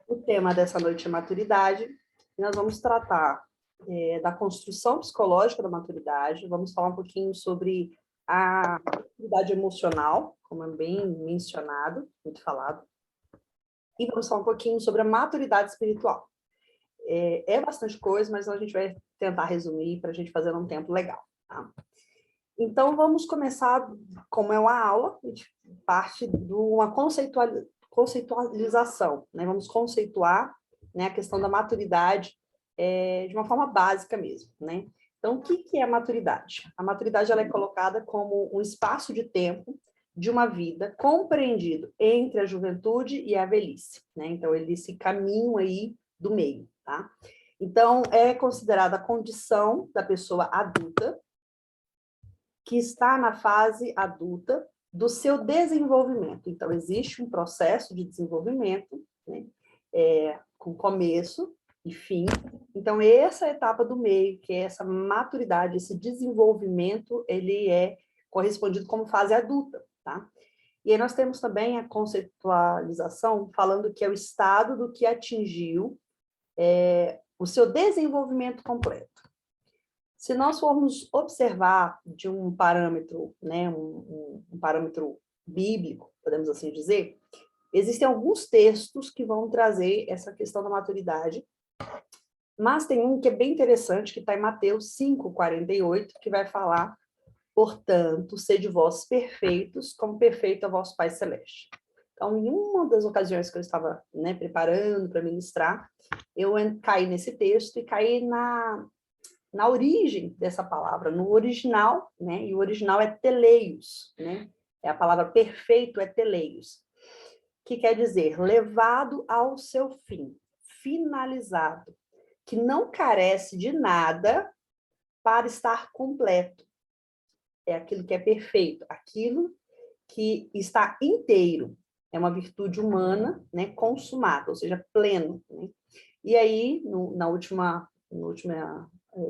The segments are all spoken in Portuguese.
O tema dessa noite é maturidade. E nós vamos tratar da construção psicológica da maturidade, vamos falar um pouquinho sobre a maturidade emocional, como é bem mencionado, muito falado, e vamos falar um pouquinho sobre a maturidade espiritual. É bastante coisa, mas a gente vai tentar resumir para a gente fazer um tempo legal. Tá? Então, vamos começar, como é uma aula, a gente parte de uma conceitualização, né? Vamos conceituar, né, a questão da maturidade de uma forma básica mesmo, né? Então, o que é a maturidade? A maturidade ela é colocada como um espaço de tempo de uma vida compreendido entre a juventude e a velhice, né? Então, esse caminho aí do meio, tá? Então, é considerada a condição da pessoa adulta que está na fase adulta do seu desenvolvimento. Então, existe um processo de desenvolvimento, né? Com começo e fim. Então, essa etapa do meio, que é essa maturidade, esse desenvolvimento, ele é correspondido como fase adulta, tá? E aí nós temos também a conceitualização, falando que é o estado do que atingiu o seu desenvolvimento completo. Se nós formos observar de um parâmetro, né, um parâmetro bíblico, podemos assim dizer, existem alguns textos que vão trazer essa questão da maturidade, mas tem um que é bem interessante, que está em Mateus 5:48, que vai falar, portanto, sede vós perfeitos, como perfeito é o vosso Pai Celeste. Então, em uma das ocasiões que eu estava, né, preparando para ministrar, eu caí nesse texto e caí na origem dessa palavra, no original, né? E o original é teleios, né? É a palavra perfeito é teleios, que quer dizer levado ao seu fim, finalizado, que não carece de nada para estar completo. É aquilo que é perfeito, aquilo que está inteiro. É uma virtude humana, né? Consumada, ou seja, pleno. Né? E aí, na última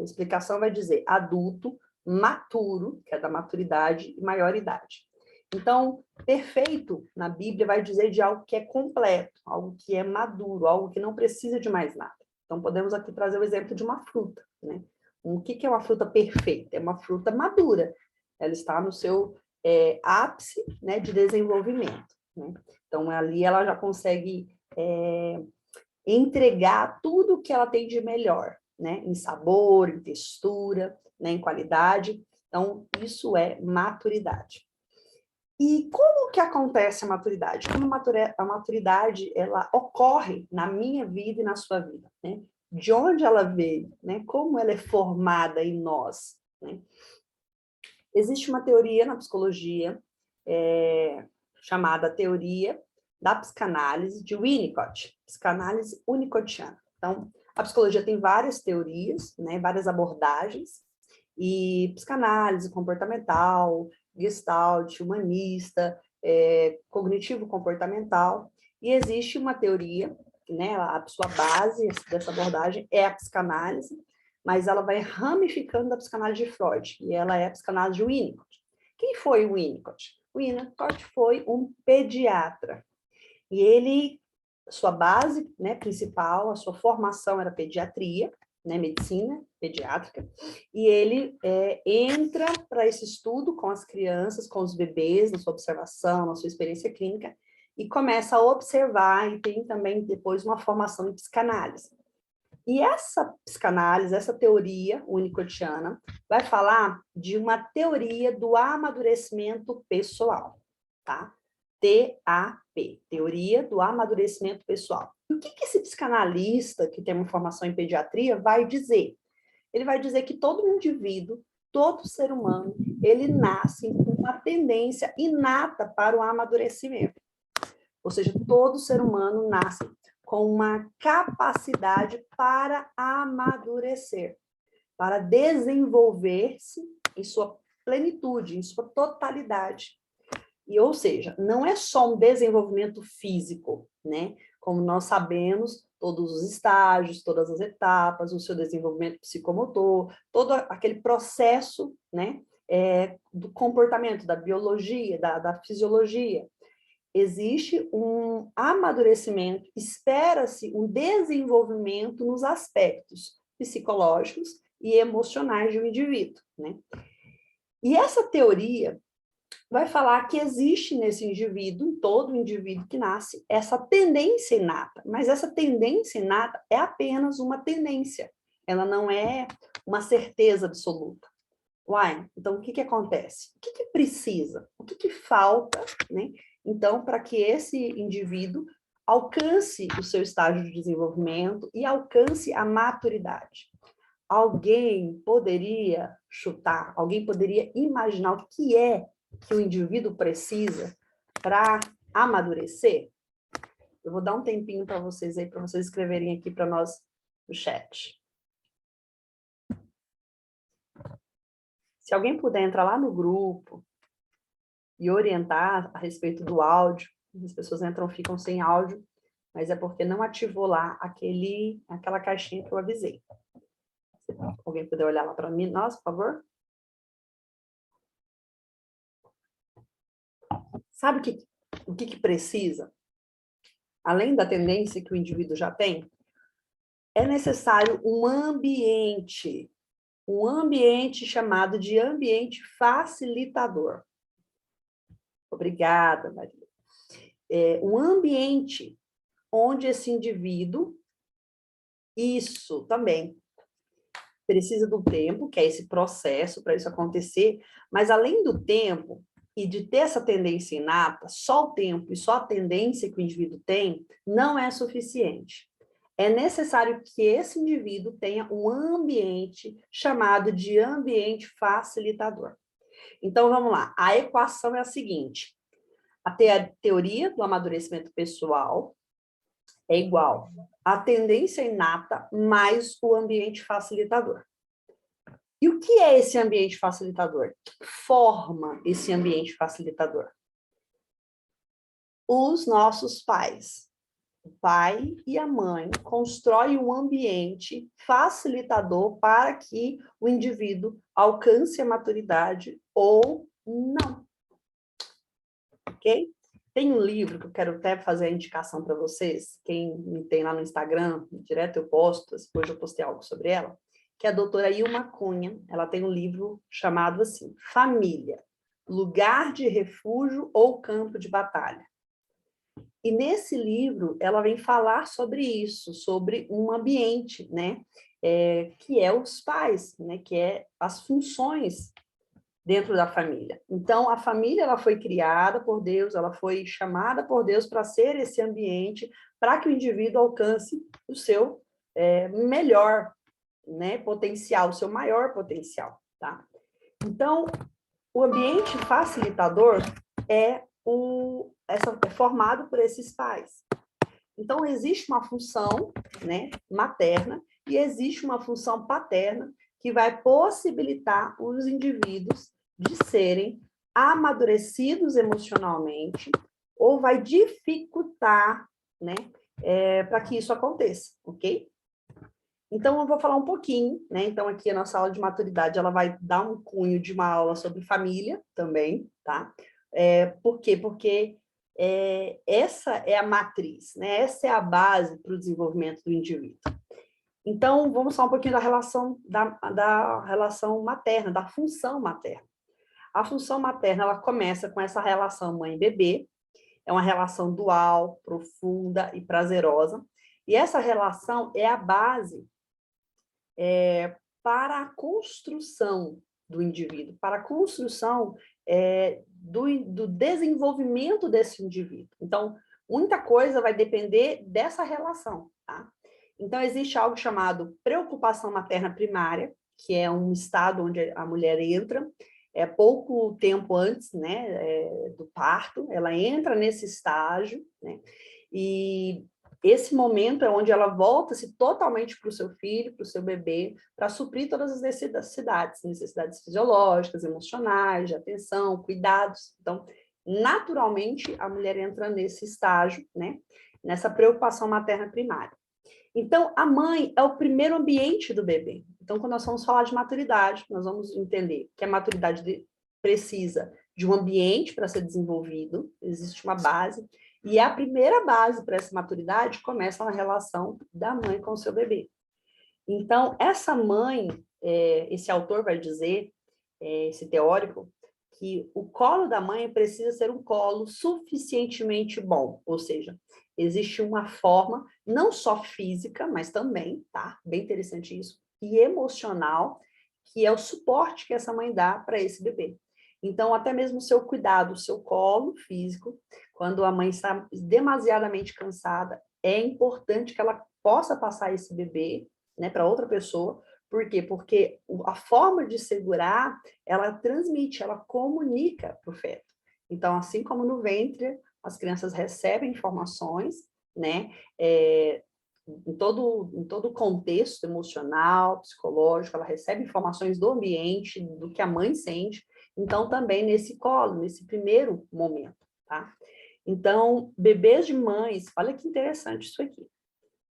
explicação vai dizer adulto, maturo, que é da maturidade, e maioridade. Então, perfeito, na Bíblia, vai dizer de algo que é completo, algo que é maduro, algo que não precisa de mais nada. Então, podemos aqui trazer o exemplo de uma fruta, né? O que é uma fruta perfeita? É uma fruta madura. Ela está no seu ápice, né, de desenvolvimento. Né? Então, ali ela já consegue entregar tudo o que ela tem de melhor, né? Em sabor, em textura, né? Em qualidade. Então, isso é maturidade. E como que acontece a maturidade? Como a maturidade ela ocorre na minha vida e na sua vida, né? De onde ela veio, né? Como ela é formada em nós, né? Existe uma teoria na psicologia chamada teoria da psicanálise de Winnicott, psicanálise winnicottiana. Então, a psicologia tem várias teorias, né, várias abordagens, e psicanálise comportamental, gestalt, humanista, cognitivo-comportamental, e existe uma teoria, né, a sua base dessa abordagem é a psicanálise, mas ela vai ramificando da psicanálise de Freud, e ela é a psicanálise de Winnicott. Quem foi o Winnicott? O Winnicott foi um pediatra, e ele, sua base, né, principal, a sua formação era pediatria, né, medicina pediátrica, e ele entra para esse estudo com as crianças, com os bebês, na sua observação, na sua experiência clínica, e começa a observar, e tem também depois uma formação em psicanálise. E essa psicanálise, essa teoria winnicottiana, vai falar de uma teoria do amadurecimento pessoal, tá? TAP, Teoria do Amadurecimento Pessoal. E o que esse psicanalista, que tem uma formação em pediatria, vai dizer? Ele vai dizer que todo indivíduo, todo ser humano, ele nasce com uma tendência inata para o amadurecimento. Ou seja, todo ser humano nasce com uma capacidade para amadurecer, para desenvolver-se em sua plenitude, em sua totalidade. E, ou seja, não é só um desenvolvimento físico, né? Como nós sabemos, todos os estágios, todas as etapas, o seu desenvolvimento psicomotor, todo aquele processo, né? Do comportamento, da biologia, da fisiologia. existe um amadurecimento, espera-se um desenvolvimento nos aspectos psicológicos e emocionais de um indivíduo, né? E essa teoria vai falar que existe nesse indivíduo, em todo indivíduo que nasce, essa tendência inata, mas essa tendência inata é apenas uma tendência, ela não é uma certeza absoluta. Uai, então o que acontece? O que precisa? O que falta, né? Então, para que esse indivíduo alcance o seu estágio de desenvolvimento e alcance a maturidade. Alguém poderia chutar, alguém poderia imaginar o que é que o indivíduo precisa para amadurecer? Eu vou dar um tempinho para vocês aí, para vocês escreverem aqui para nós no chat. Se alguém puder entrar lá no grupo e orientar a respeito do áudio, as pessoas entram, ficam sem áudio, mas é porque não ativou lá aquela caixinha que eu avisei. Se alguém puder olhar lá para mim, nós, por favor. Sabe o que precisa? Além da tendência que o indivíduo já tem, é necessário um ambiente chamado de ambiente facilitador. Obrigada, Maria. Um ambiente onde esse indivíduo, isso também, precisa do tempo, que é esse processo para isso acontecer, mas além do tempo e de ter essa tendência inata, só o tempo e só a tendência que o indivíduo tem não é suficiente. É necessário que esse indivíduo tenha um ambiente chamado de ambiente facilitador. Então, vamos lá. A equação é a seguinte. A teoria do amadurecimento pessoal é igual à tendência inata mais o ambiente facilitador. E o que é esse ambiente facilitador? O que forma esse ambiente facilitador? Os nossos pais. O pai e a mãe constroem um ambiente facilitador para que o indivíduo alcance a maturidade ou não. Ok? Tem um livro que eu quero até fazer a indicação para vocês, quem me tem lá no Instagram, direto eu posto, hoje eu postei algo sobre ela, que é a doutora Ilma Cunha. Ela tem um livro chamado assim, Família, Lugar de Refúgio ou Campo de Batalha. E nesse livro, ela vem falar sobre isso, sobre um ambiente, né? Que é os pais, né? Que é as funções dentro da família. Então, a família ela foi criada por Deus, ela foi chamada por Deus para ser esse ambiente, para que o indivíduo alcance o seu melhor, né, potencial, o seu maior potencial. Tá? Então, o ambiente facilitador é formado por esses pais. Então, existe uma função, né, materna e existe uma função paterna que vai possibilitar os indivíduos de serem amadurecidos emocionalmente ou vai dificultar, né, para que isso aconteça, ok? Então, eu vou falar um pouquinho, né? Então, aqui a nossa aula de maturidade, ela vai dar um cunho de uma aula sobre família também, tá? Por quê? Porque essa é a matriz, né? Essa é a base para o desenvolvimento do indivíduo. Então, vamos falar um pouquinho da relação materna, da função materna. A função materna, ela começa com essa relação mãe-bebê, é uma relação dual, profunda e prazerosa, e essa relação é a base para a construção do indivíduo, para a construção do desenvolvimento desse indivíduo. Então, muita coisa vai depender dessa relação, tá? Então, existe algo chamado preocupação materna primária, que é um estado onde a mulher entra, pouco tempo antes, né, do parto, ela entra nesse estágio, né, e esse momento é onde ela volta-se totalmente para o seu filho, para o seu bebê, para suprir todas as necessidades fisiológicas, emocionais, de atenção, cuidados. Então, naturalmente, a mulher entra nesse estágio, né, nessa preocupação materna primária. Então, a mãe é o primeiro ambiente do bebê. Então, quando nós vamos falar de maturidade, nós vamos entender que a maturidade precisa de um ambiente para ser desenvolvido, existe uma base, e a primeira base para essa maturidade começa na relação da mãe com o seu bebê. Então, essa mãe, esse autor vai dizer, esse teórico, que o colo da mãe precisa ser um colo suficientemente bom, ou seja, existe uma forma, não só física, mas também, tá? Bem interessante isso, e emocional, que é o suporte que essa mãe dá para esse bebê. Então, até mesmo o seu cuidado, o seu colo físico, quando a mãe está demasiadamente cansada, é importante que ela possa passar esse bebê, né, para outra pessoa. Por quê? Porque a forma de segurar, ela transmite, ela comunica para o feto. Então, assim como no ventre, as crianças recebem informações, né, em todo o contexto emocional, psicológico, ela recebe informações do ambiente, do que a mãe sente, então também nesse colo, nesse primeiro momento, tá? Então, bebês de mães, olha que interessante isso aqui.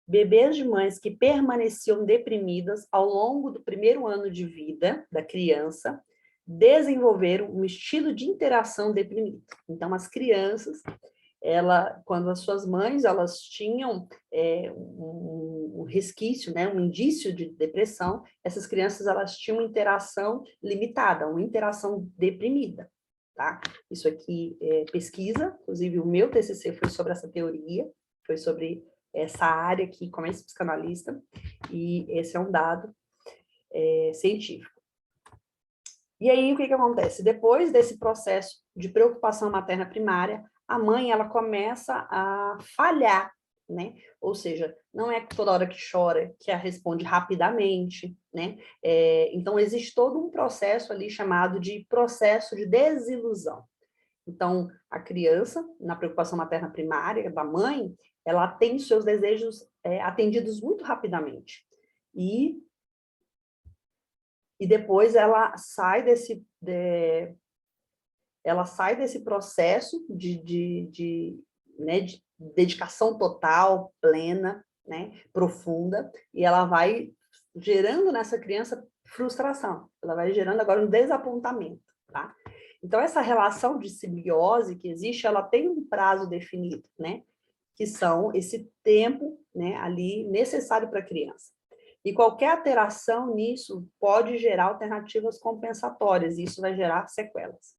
Bebês de mães que permaneciam deprimidas ao longo do primeiro ano de vida da criança desenvolveram um estilo de interação deprimido. Então, as crianças, quando as suas mães elas tinham um resquício, né, um indício de depressão, essas crianças elas tinham uma interação limitada, uma interação deprimida. Tá? Isso aqui é pesquisa, inclusive o meu TCC foi sobre essa teoria, foi sobre essa área aqui, como psicanalista, e esse é um dado científico. E aí, o que acontece? Depois desse processo de preocupação materna primária, a mãe, ela começa a falhar, né? Ou seja, não é toda hora que chora que ela responde rapidamente, né? Então, existe todo um processo ali chamado de processo de desilusão. Então, a criança, na preocupação materna primária da mãe, ela tem seus desejos atendidos muito rapidamente. E depois ela sai desse processo né, de dedicação total, plena, né, profunda, e ela vai gerando nessa criança frustração, ela vai gerando agora um desapontamento, tá? Então, essa relação de simbiose que existe, ela tem um prazo definido, né, que são esse tempo, né, ali necessário para a criança. E qualquer alteração nisso pode gerar alternativas compensatórias, e isso vai gerar sequelas.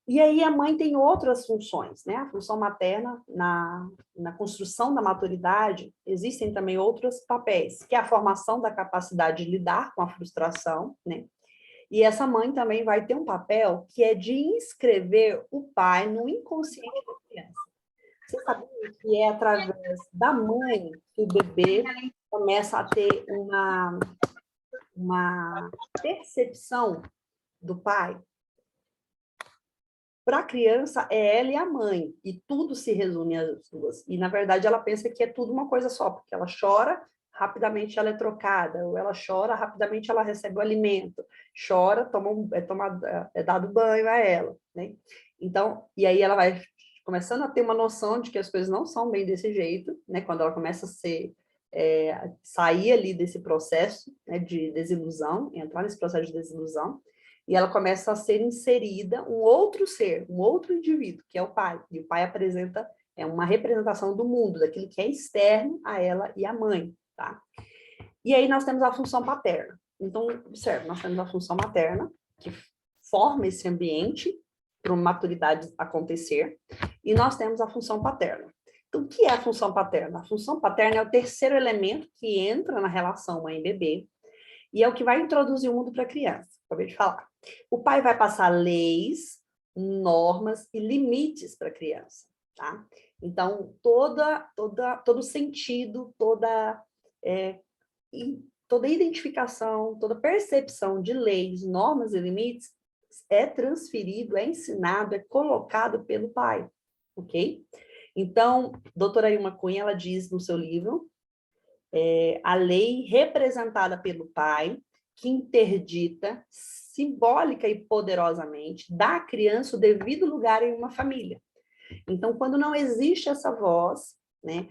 E aí a mãe tem outras funções, né? A função materna, na construção da maturidade, existem também outros papéis, que é a formação da capacidade de lidar com a frustração, né? E essa mãe também vai ter um papel que é de inscrever o pai no inconsciente da criança. Você sabia que é através da mãe que o bebê começa a ter uma percepção do pai? Para a criança, é ela e a mãe, e tudo se resume às duas. E, na verdade, ela pensa que é tudo uma coisa só, porque ela chora, rapidamente ela é trocada, ou ela chora, rapidamente ela recebe o alimento, chora, é dado banho a ela, né? Então, e aí ela vai começando a ter uma noção de que as coisas não são bem desse jeito, né? Quando ela começa a sair ali desse processo, né, de desilusão, entrar nesse processo de desilusão, e ela começa a ser inserida um outro ser, um outro indivíduo, que é o pai. E o pai apresenta uma representação do mundo, daquilo que é externo a ela e a mãe, tá? E aí nós temos a função paterna. Então, observe, nós temos a função materna, que forma esse ambiente para uma maturidade acontecer, e nós temos a função paterna. Então, o que é a função paterna? A função paterna é o terceiro elemento que entra na relação mãe e bebê, e é o que vai introduzir o mundo para a criança, acabei de falar. O pai vai passar leis, normas e limites para a criança, tá? Então, todo sentido, toda identificação, toda percepção de leis, normas e limites é transferido, é ensinado, é colocado pelo pai, ok? Então, doutora Ilma Cunha, ela diz no seu livro, a lei representada pelo pai, que interdita, simbólica e poderosamente, dá à criança o devido lugar em uma família. Então, quando não existe essa voz, né,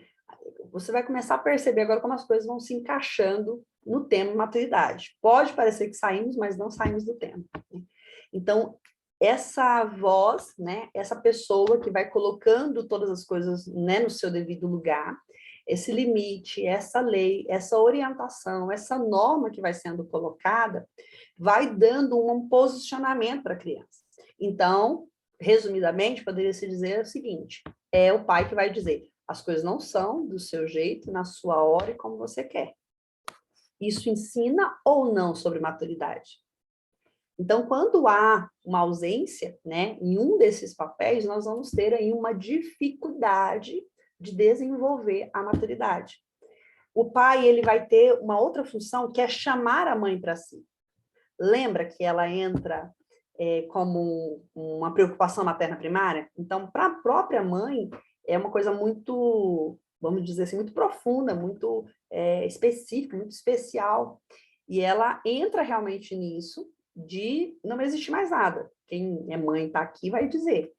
você vai começar a perceber agora como as coisas vão se encaixando no tema maturidade. Pode parecer que saímos, mas não saímos do tema. Né? Então, essa voz, né, essa pessoa que vai colocando todas as coisas, né, no seu devido lugar, esse limite, essa lei, essa orientação, essa norma que vai sendo colocada, vai dando um posicionamento para a criança. Então, resumidamente, poderia se dizer o seguinte: é o pai que vai dizer, as coisas não são do seu jeito, na sua hora e como você quer. Isso ensina ou não sobre maturidade? Então, quando há uma ausência, né, em um desses papéis, nós vamos ter aí uma dificuldade de desenvolver a maturidade. O pai, ele vai ter uma outra função, que é chamar a mãe para si. Lembra que ela entra como uma preocupação materna primária? Então, para a própria mãe, é uma coisa muito, vamos dizer assim, muito profunda, muito específica, muito especial. E ela entra realmente nisso, de não existir mais nada. Quem é mãe está aqui vai dizer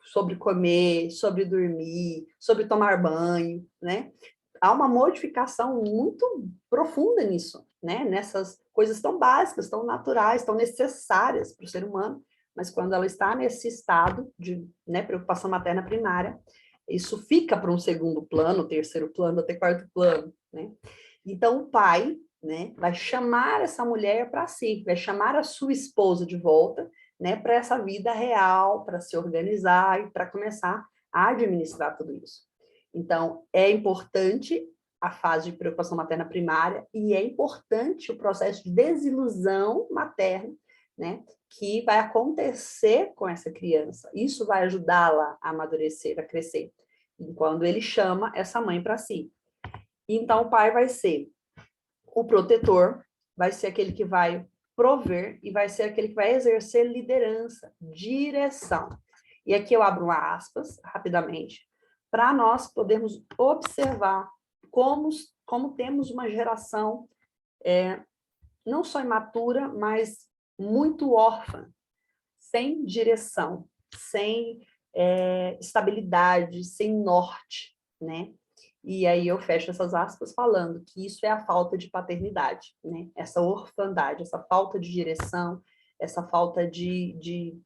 sobre comer, sobre dormir, sobre tomar banho, né? Há uma modificação muito profunda nisso, né? Nessas coisas tão básicas, tão naturais, tão necessárias para o ser humano, mas quando ela está nesse estado de, né, preocupação materna primária, isso fica para um segundo plano, terceiro plano, até quarto plano, né? Então, o pai, né, vai chamar essa mulher para si, vai chamar a sua esposa de volta, né, para essa vida real, para se organizar e para começar a administrar tudo isso. Então, é importante a fase de preocupação materna primária e é importante o processo de desilusão materna, né, que vai acontecer com essa criança. Isso vai ajudá-la a amadurecer, a crescer, quando ele chama essa mãe para si. Então, o pai vai ser o protetor, vai ser aquele que vai prover e vai ser aquele que vai exercer liderança, direção. E aqui eu abro aspas, rapidamente, para nós podermos observar como temos uma geração não só imatura, mas muito órfã, sem direção, sem estabilidade, sem norte, né? E aí eu fecho essas aspas falando que isso é a falta de paternidade, né? Essa orfandade, essa falta de direção, essa falta de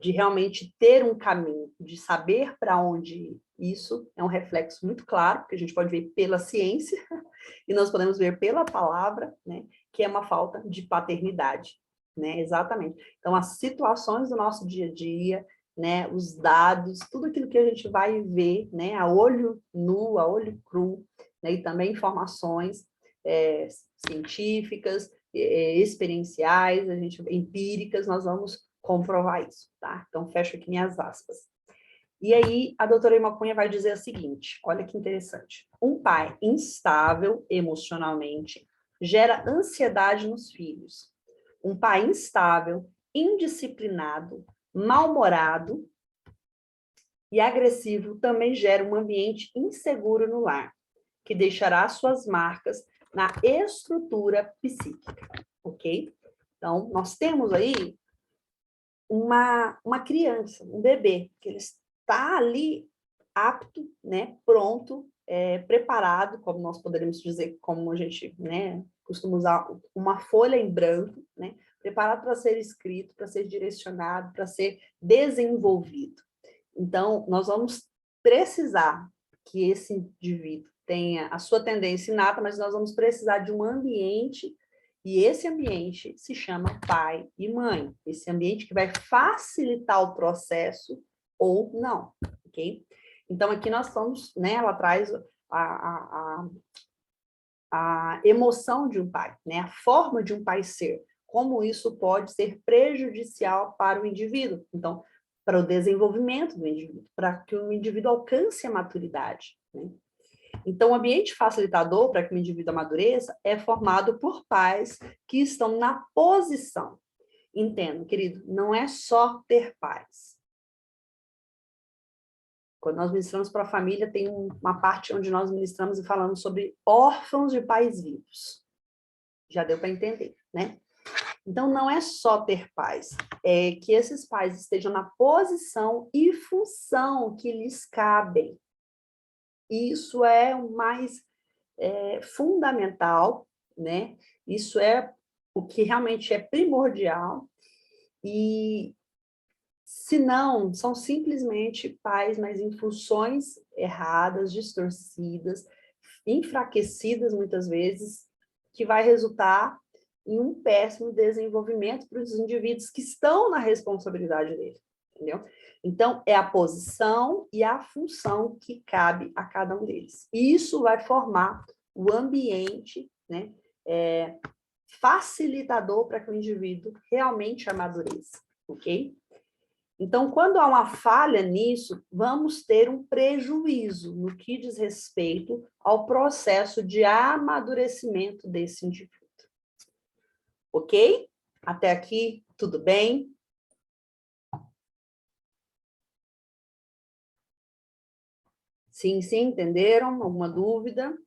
realmente ter um caminho, de saber para onde ir. Isso é um reflexo muito claro, que a gente pode ver pela ciência, e nós podemos ver pela palavra, né? Que é uma falta de paternidade, né? Exatamente. Então, as situações do nosso dia a dia, né, os dados, tudo aquilo que a gente vai ver, né, a olho nu, a olho cru, né, e também informações científicas, experienciais, empíricas, nós vamos comprovar isso, tá? Então, fecho aqui minhas aspas. E aí, a doutora Irma Cunha vai dizer o seguinte, olha que interessante. Um pai instável emocionalmente gera ansiedade nos filhos. Um pai instável, indisciplinado, mal-humorado e agressivo também gera um ambiente inseguro no lar, que deixará suas marcas na estrutura psíquica, ok? Então, nós temos aí uma criança, um bebê, que ele está ali apto, né, pronto, preparado, como nós poderíamos dizer, como a gente, né, costuma usar uma folha em branco, né, preparado para ser escrito, para ser direcionado, para ser desenvolvido. Então, nós vamos precisar que esse indivíduo tenha a sua tendência inata, mas nós vamos precisar de um ambiente, e esse ambiente se chama pai e mãe. Esse ambiente que vai facilitar o processo ou não, ok? Então, aqui nós estamos, né, ela traz a emoção de um pai, né, a forma de um pai ser, como isso pode ser prejudicial para o indivíduo. Então, para o desenvolvimento do indivíduo, para que o indivíduo alcance a maturidade, né? Então, o ambiente facilitador para que o indivíduo amadureça é formado por pais que estão na posição. Entendo, querido, não é só ter pais. Quando nós ministramos para a família, tem uma parte onde nós ministramos e falamos sobre órfãos de pais vivos. Já deu para entender, né? Então, não é só ter pais, é que esses pais estejam na posição e função que lhes cabem. Isso é o mais fundamental, né? Isso é o que realmente é primordial. E, se não, são simplesmente pais, mas em funções erradas, distorcidas, enfraquecidas muitas vezes, que vai resultar em um péssimo desenvolvimento para os indivíduos que estão na responsabilidade dele, entendeu? Então, é a posição e a função que cabe a cada um deles. E isso vai formar o ambiente, né, facilitador para que o indivíduo realmente amadureça, ok? Então, quando há uma falha nisso, vamos ter um prejuízo no que diz respeito ao processo de amadurecimento desse indivíduo. Ok? Até aqui, tudo bem? Sim, sim, entenderam? Alguma dúvida?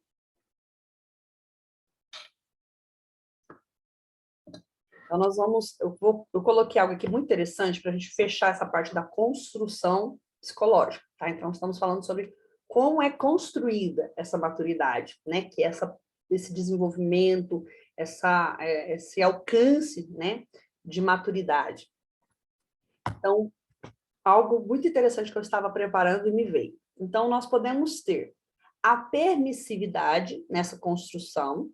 Então, nós vamos... Eu coloquei algo aqui muito interessante para a gente fechar essa parte da construção psicológica, tá? Então, estamos falando sobre como é construída essa maturidade, né? Que é esse desenvolvimento, esse alcance, né? De maturidade. Então, algo muito interessante que eu estava preparando e me veio. Então, nós podemos ter a permissividade nessa construção,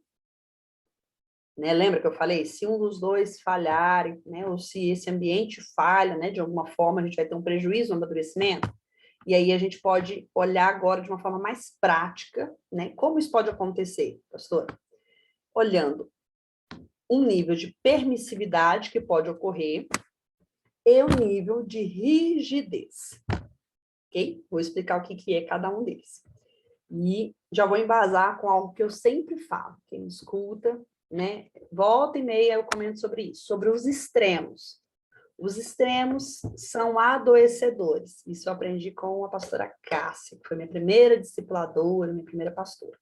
né? Lembra que eu falei? Se um dos dois falharem, né? Ou se esse ambiente falha, né? De alguma forma, a gente vai ter um prejuízo no amadurecimento. E aí a gente pode olhar agora de uma forma mais prática, né? Como isso pode acontecer, pastora? Olhando um nível de permissividade que pode ocorrer e o nível de rigidez. Ok? Vou explicar o que é cada um deles. E já vou embasar com algo que eu sempre falo. Quem me escuta, né? Volta e meia eu comento sobre isso, sobre os extremos. Os extremos são adoecedores. Isso eu aprendi com a pastora Cássia, que foi minha primeira discipuladora, minha primeira pastora.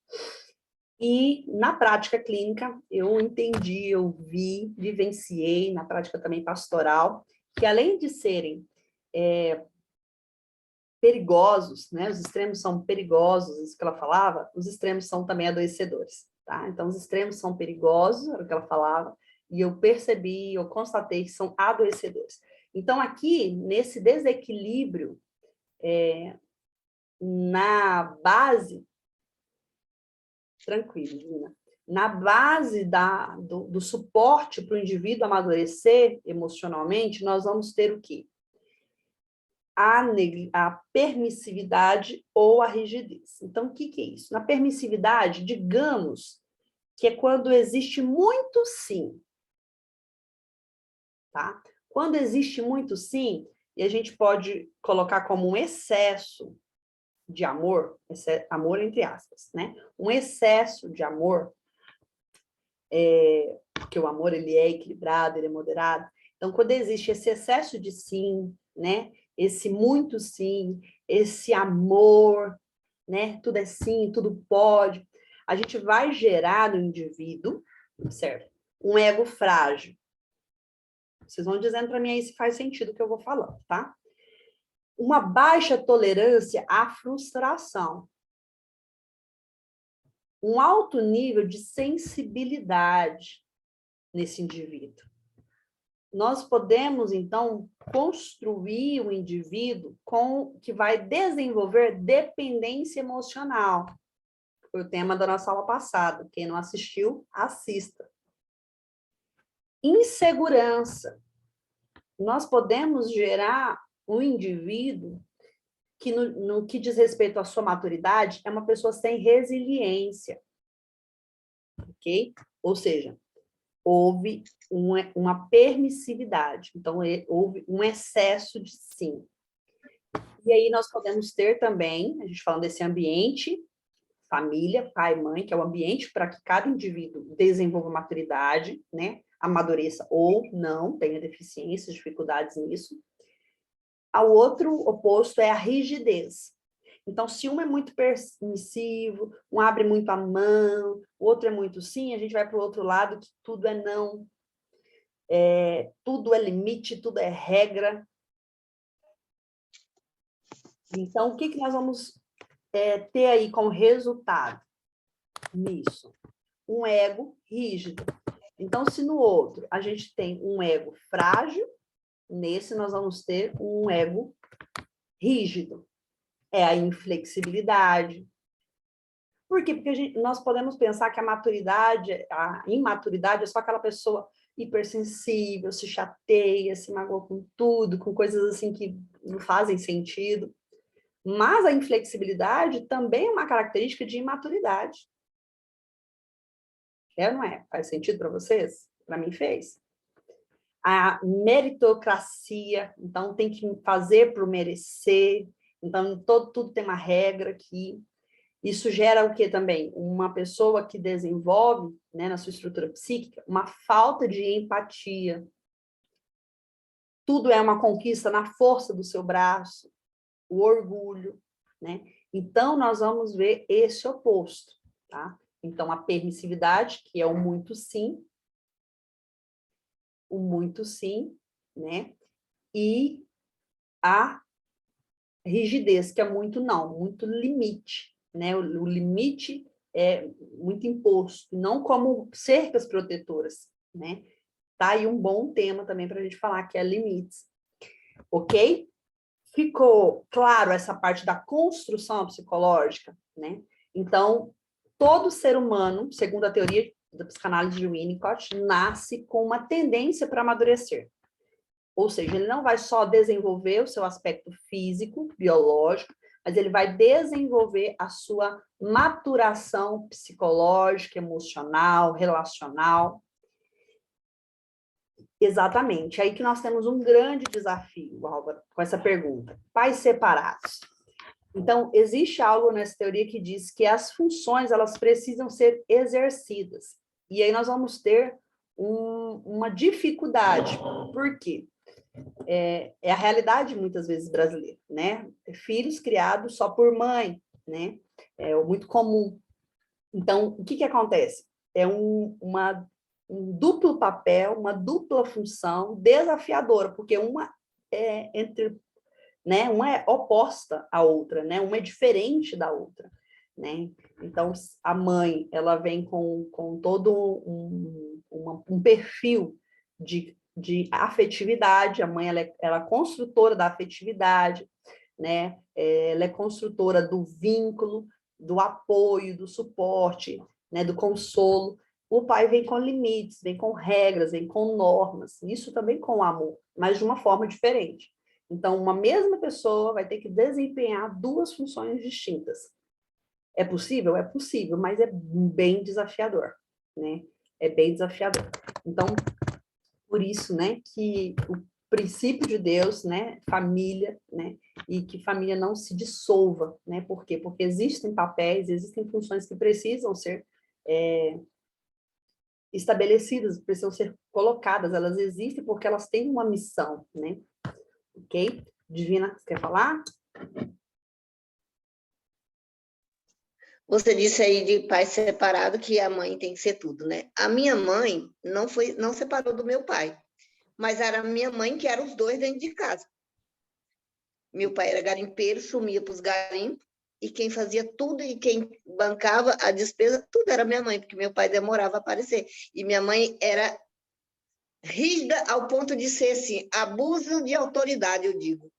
E na prática clínica, eu entendi, eu vi, vivenciei, na prática também pastoral, que além de serem perigosos, né? Os extremos são perigosos, isso que ela falava, os extremos são também adoecedores, tá? Então, os extremos são perigosos, era o que ela falava, e eu percebi, eu constatei que são adoecedores. Então, aqui, nesse desequilíbrio, na base, tranquilo, Gina, na base do suporte para o indivíduo amadurecer emocionalmente, nós vamos ter o quê? A permissividade ou a rigidez. Então, o que é isso? Na permissividade, digamos que é quando existe muito sim. Tá? Quando existe muito sim, e a gente pode colocar como um excesso de amor, amor entre aspas, né? Um excesso de amor, porque o amor ele é equilibrado, ele é moderado. Então, quando existe esse excesso de sim, né? Esse muito sim, esse amor, né? Tudo é sim, tudo pode. A gente vai gerar no indivíduo, certo? Um ego frágil. Vocês vão dizendo para mim aí se faz sentido o que eu vou falando, tá? Uma baixa tolerância à frustração. Um alto nível de sensibilidade nesse indivíduo. Nós podemos, então, construir o indivíduo que vai desenvolver dependência emocional. Foi o tema da nossa aula passada. Quem não assistiu, assista. Insegurança. Nós podemos gerar um indivíduo que, no que diz respeito à sua maturidade, é uma pessoa sem resiliência. Ok? Ou seja, houve uma permissividade. Então, houve um excesso de sim. E aí nós podemos ter também, a gente falando desse ambiente, família, pai, mãe, que é o ambiente para que cada indivíduo desenvolva maturidade, né? Amadureça ou não, tenha deficiências, dificuldades nisso. O outro oposto é a rigidez. Então, se um é muito permissivo, um abre muito a mão, o outro é muito sim, a gente vai para o outro lado, que tudo é não, tudo é limite, tudo é regra. Então, o que nós vamos ter aí como resultado nisso? Um ego rígido. Então, se no outro a gente tem um ego frágil, Nesse, nós vamos ter um ego rígido. É a inflexibilidade. Por quê? Porque nós podemos pensar que a imaturidade é só aquela pessoa hipersensível, se chateia, se magoa com tudo, com coisas assim que não fazem sentido. Mas a inflexibilidade também é uma característica de imaturidade. É ou não é? Faz sentido para vocês? Para mim fez. A meritocracia, então tem que fazer para merecer, então tudo tem uma regra aqui. Isso gera o que também? Uma pessoa que desenvolve, né, na sua estrutura psíquica, uma falta de empatia. Tudo é uma conquista na força do seu braço, o orgulho, né? Então, nós vamos ver esse oposto, tá? Então, a permissividade, que é o muito sim, né? E a rigidez, que é muito não, muito limite, né? O limite é muito imposto, não como cercas protetoras, né? Tá aí um bom tema também para a gente falar, que é limites, ok? Ficou claro essa parte da construção psicológica, né? Então, todo ser humano, segundo a teoria da psicanálise de Winnicott, nasce com uma tendência para amadurecer. Ou seja, ele não vai só desenvolver o seu aspecto físico, biológico, mas ele vai desenvolver a sua maturação psicológica, emocional, relacional. Exatamente. Aí que nós temos um grande desafio, Álvaro, com essa pergunta. Pais separados. Então, existe algo nessa teoria que diz que as funções, elas precisam ser exercidas. E aí nós vamos ter uma dificuldade. Por quê? É a realidade, muitas vezes, brasileira, né? Filhos criados só por mãe, né? É muito comum. Então, o que acontece? É um duplo papel, uma dupla função desafiadora, porque uma é né? Uma é oposta à outra, né? Uma é diferente da outra, né? Então, a mãe, ela vem com todo um perfil de afetividade, a mãe, ela é construtora da afetividade, né? Ela é construtora do vínculo, do apoio, do suporte, né? Do consolo. O pai vem com limites, vem com regras, vem com normas, isso também com amor, mas de uma forma diferente. Então, uma mesma pessoa vai ter que desempenhar duas funções distintas. É possível? É possível, mas é bem desafiador, né? É bem desafiador. Então, por isso, né, que o princípio de Deus, né, família, né, e que família não se dissolva, né? Por quê? Porque existem papéis, existem funções que precisam ser estabelecidas, precisam ser colocadas, elas existem porque elas têm uma missão, né? Ok? Divina, você quer falar? Você disse aí de pai separado que a mãe tem que ser tudo, né? A minha mãe não separou do meu pai, mas era a minha mãe que era os dois dentro de casa. Meu pai era garimpeiro, sumia para os garimpos, e quem fazia tudo e quem bancava a despesa, tudo era minha mãe, porque meu pai demorava a aparecer. E minha mãe era rígida ao ponto de ser assim, abuso de autoridade, eu digo.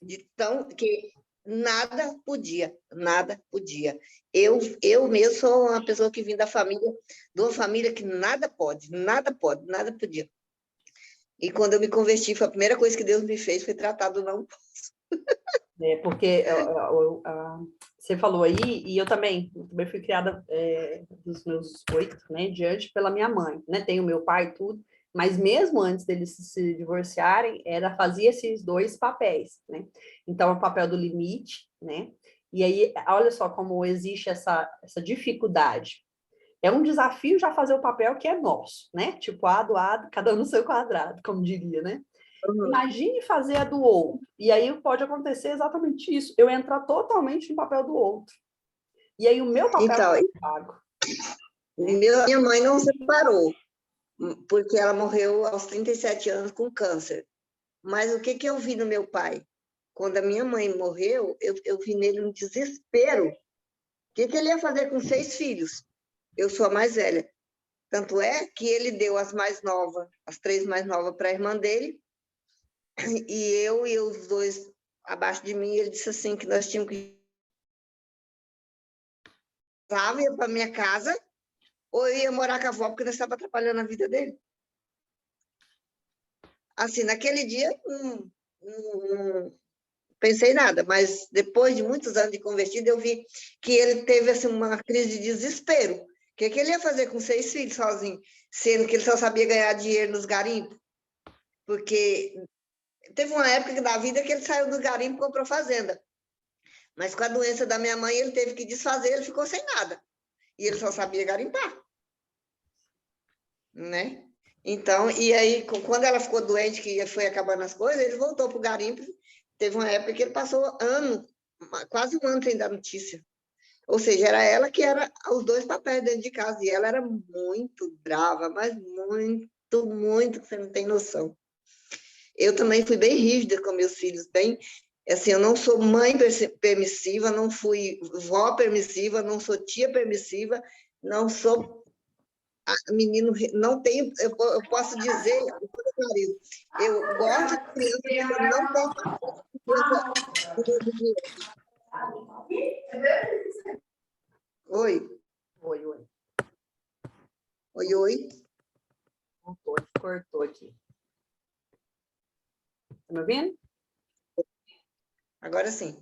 De tão que nada podia, nada podia. Eu mesmo sou uma pessoa que vim de uma família que nada pode, nada podia. E quando eu me converti, foi a primeira coisa que Deus me fez, foi tratar do não posso. Porque você falou aí, e eu também fui criada dos meus 8, né, diante pela minha mãe, né, tenho meu pai e tudo, mas mesmo antes deles se divorciarem, fazia esses dois papéis, né, então o papel do limite, né, e aí, olha só como existe essa dificuldade. É um desafio já fazer o papel que é nosso, né, tipo A do A, cada um no seu quadrado, como diria, né. Imagine fazer a do outro. E aí pode acontecer exatamente isso. Eu entrar totalmente no papel do outro. E aí o meu papel então, é pago. Minha mãe não separou, porque ela morreu aos 37 anos com câncer. Mas o que eu vi no meu pai? Quando a minha mãe morreu, eu vi nele um desespero. O que ele ia fazer com 6 filhos? Eu sou a mais velha. Tanto é que ele deu as mais novas, as 3 mais novas para a irmã dele, e eu e os dois abaixo de mim, ele disse assim, que nós tínhamos que ia para minha casa, ou eu ia morar com a avó, porque nós estávamos atrapalhando a vida dele. Assim, naquele dia, não pensei nada, mas depois de muitos anos de convertido, eu vi que ele teve assim, uma crise de desespero. O que ele ia fazer com 6 filhos sozinho, sendo que ele só sabia ganhar dinheiro nos garimpos? Porque teve uma época da vida que ele saiu do garimpo e comprou fazenda. Mas com a doença da minha mãe, ele teve que desfazer, ele ficou sem nada. E ele só sabia garimpar, né? Então, e aí, quando ela ficou doente, que foi acabando as coisas, ele voltou para o garimpo. Teve uma época que ele passou quase um ano sem dar notícia. Ou seja, era ela que era os 2 papéis dentro de casa. E ela era muito brava, mas muito, muito, que você não tem noção. Eu também fui bem rígida com meus filhos, bem... Assim, eu não sou mãe permissiva, não fui vó permissiva, não sou tia permissiva, não sou menino, não tenho, eu posso dizer, eu gosto de criança, mas eu não tenho Oi. Oi, oi. Oi, oi. Cortou aqui. Tá me ouvindo? Agora sim.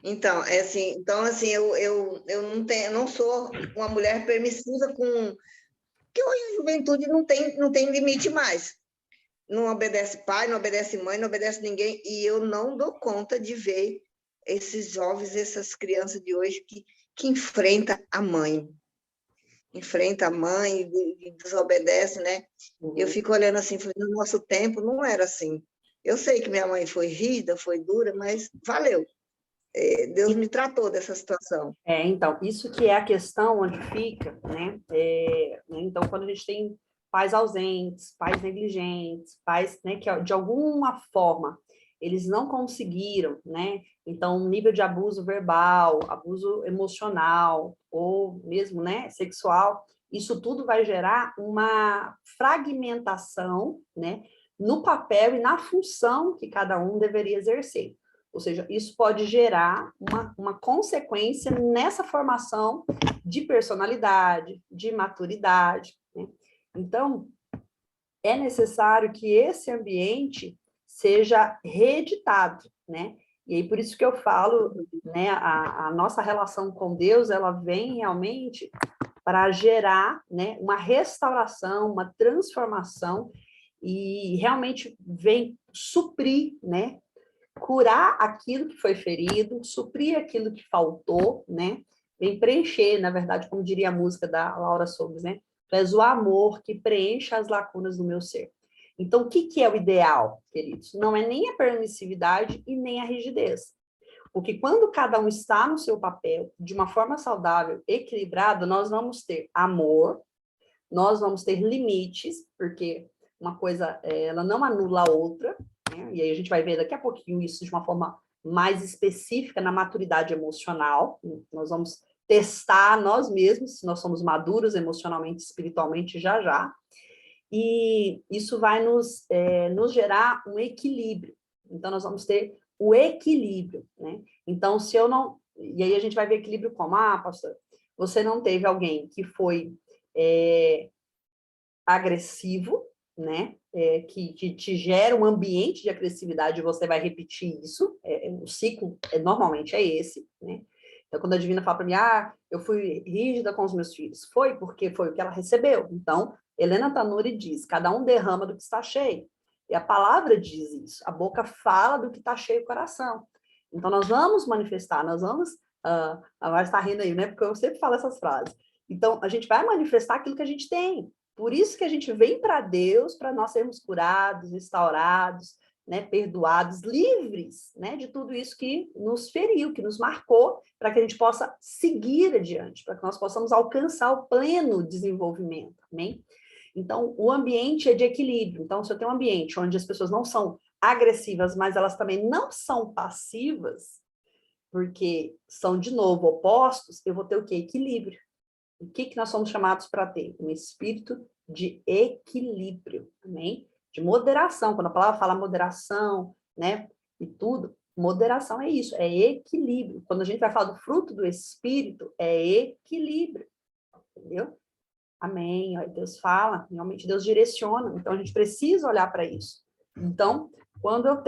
Então, eu não sou uma mulher permissiva com... Porque hoje a juventude não tem limite mais. Não obedece pai, não obedece mãe, não obedece ninguém. E eu não dou conta de ver esses jovens, essas crianças de hoje que enfrentam a mãe. Enfrenta a mãe e desobedece, né? Eu fico olhando assim, no nosso tempo não era assim. Eu sei que minha mãe foi rígida, foi dura, mas valeu. Deus me tratou dessa situação. Então, isso que é a questão onde fica, né? Então, quando a gente tem pais ausentes, pais negligentes, pais, né, que de alguma forma eles não conseguiram, né? Então, nível de abuso verbal, abuso emocional ou mesmo, né, sexual, isso tudo vai gerar uma fragmentação, né, no papel e na função que cada um deveria exercer. Ou seja, isso pode gerar uma consequência nessa formação de personalidade, de maturidade, né? Então, é necessário que esse ambiente seja reeditado, né? E aí, por isso que eu falo, né, a nossa relação com Deus, ela vem realmente para gerar, né, uma restauração, uma transformação, e realmente vem suprir, né, curar aquilo que foi ferido, suprir aquilo que faltou, né? Vem preencher, na verdade, como diria a música da Laura Sobres, né? Tu és o amor que preenche as lacunas do meu ser. Então, o que é o ideal, queridos? Não é nem a permissividade e nem a rigidez. Porque quando cada um está no seu papel, de uma forma saudável, equilibrada, nós vamos ter amor, nós vamos ter limites, porque uma coisa, ela não anula a outra, né? E aí a gente vai ver daqui a pouquinho isso de uma forma mais específica na maturidade emocional. Nós vamos testar nós mesmos, se nós somos maduros emocionalmente, espiritualmente, já já. E isso vai nos gerar um equilíbrio. Então, nós vamos ter o equilíbrio, né? Então, se eu não... E aí a gente vai ver equilíbrio como, pastor, você não teve alguém que foi agressivo, né? Que te gera um ambiente de agressividade e você vai repetir isso. O ciclo normalmente é esse, né? Então, quando a Divina fala para mim, eu fui rígida com os meus filhos, foi porque foi o que ela recebeu. Então, Helena Tanuri diz, cada um derrama do que está cheio. E a palavra diz isso, a boca fala do que está cheio o coração. Então, nós vamos manifestar, nós vamos... a Mari está rindo aí, né? Porque eu sempre falo essas frases. Então, a gente vai manifestar aquilo que a gente tem. Por isso que a gente vem para Deus, para nós sermos curados, restaurados, né, perdoados, livres, né, de tudo isso que nos feriu, que nos marcou, para que a gente possa seguir adiante, para que nós possamos alcançar o pleno desenvolvimento, amém? Então, o ambiente é de equilíbrio. Então, se eu tenho um ambiente onde as pessoas não são agressivas, mas elas também não são passivas, porque são, de novo, opostos, eu vou ter o quê? Equilíbrio. O que nós somos chamados para ter? Um espírito de equilíbrio, amém? de moderação. Quando a palavra fala moderação, né, e tudo, moderação é isso, é equilíbrio. Quando a gente vai falar do fruto do Espírito, é equilíbrio, entendeu? Amém. Deus fala, realmente Deus direciona, então a gente precisa olhar para isso. Então, quando eu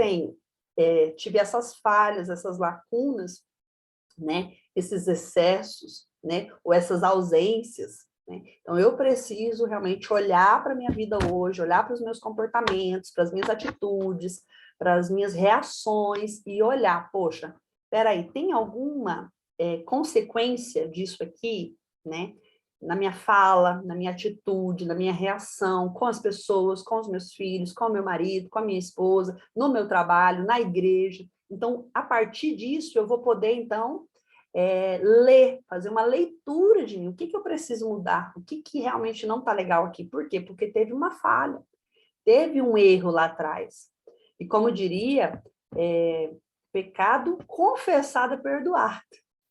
tive essas falhas, essas lacunas, né, esses excessos, né, ou essas ausências, né, então eu preciso realmente olhar para a minha vida hoje, olhar para os meus comportamentos, para as minhas atitudes, para as minhas reações e olhar, poxa, peraí, tem alguma consequência disso aqui, né, na minha fala, na minha atitude, na minha reação com as pessoas, com os meus filhos, com o meu marido, com a minha esposa, no meu trabalho, na igreja. Então, a partir disso, eu vou poder, então, ler, fazer uma leitura de mim. O que eu preciso mudar? O que realmente não está legal aqui? Por quê? Porque teve uma falha, teve um erro lá atrás. E como diria, pecado confessado é perdoado,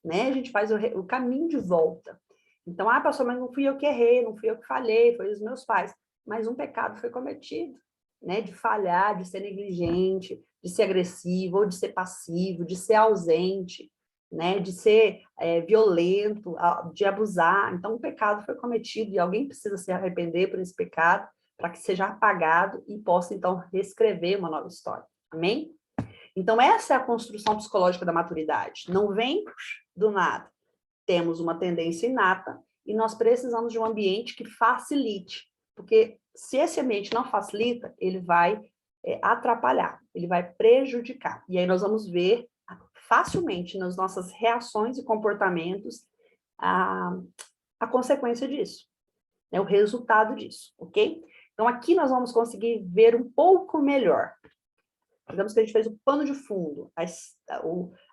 né? A gente faz o caminho de volta. Então, pastor, mas não fui eu que errei, não fui eu que falhei, foi os meus pais. Mas um pecado foi cometido, né? De falhar, de ser negligente, de ser agressivo, ou de ser passivo, de ser ausente, né? De ser violento, de abusar. Então, um pecado foi cometido e alguém precisa se arrepender por esse pecado para que seja apagado e possa, então, reescrever uma nova história. Amém? Então, essa é a construção psicológica da maturidade. Não vem do nada. Temos uma tendência inata e nós precisamos de um ambiente que facilite, porque se esse ambiente não facilita, ele vai atrapalhar, ele vai prejudicar. E aí nós vamos ver facilmente nas nossas reações e comportamentos a consequência disso, né, o resultado disso, ok? Então aqui nós vamos conseguir ver um pouco melhor. Digamos que a gente fez o pano de fundo,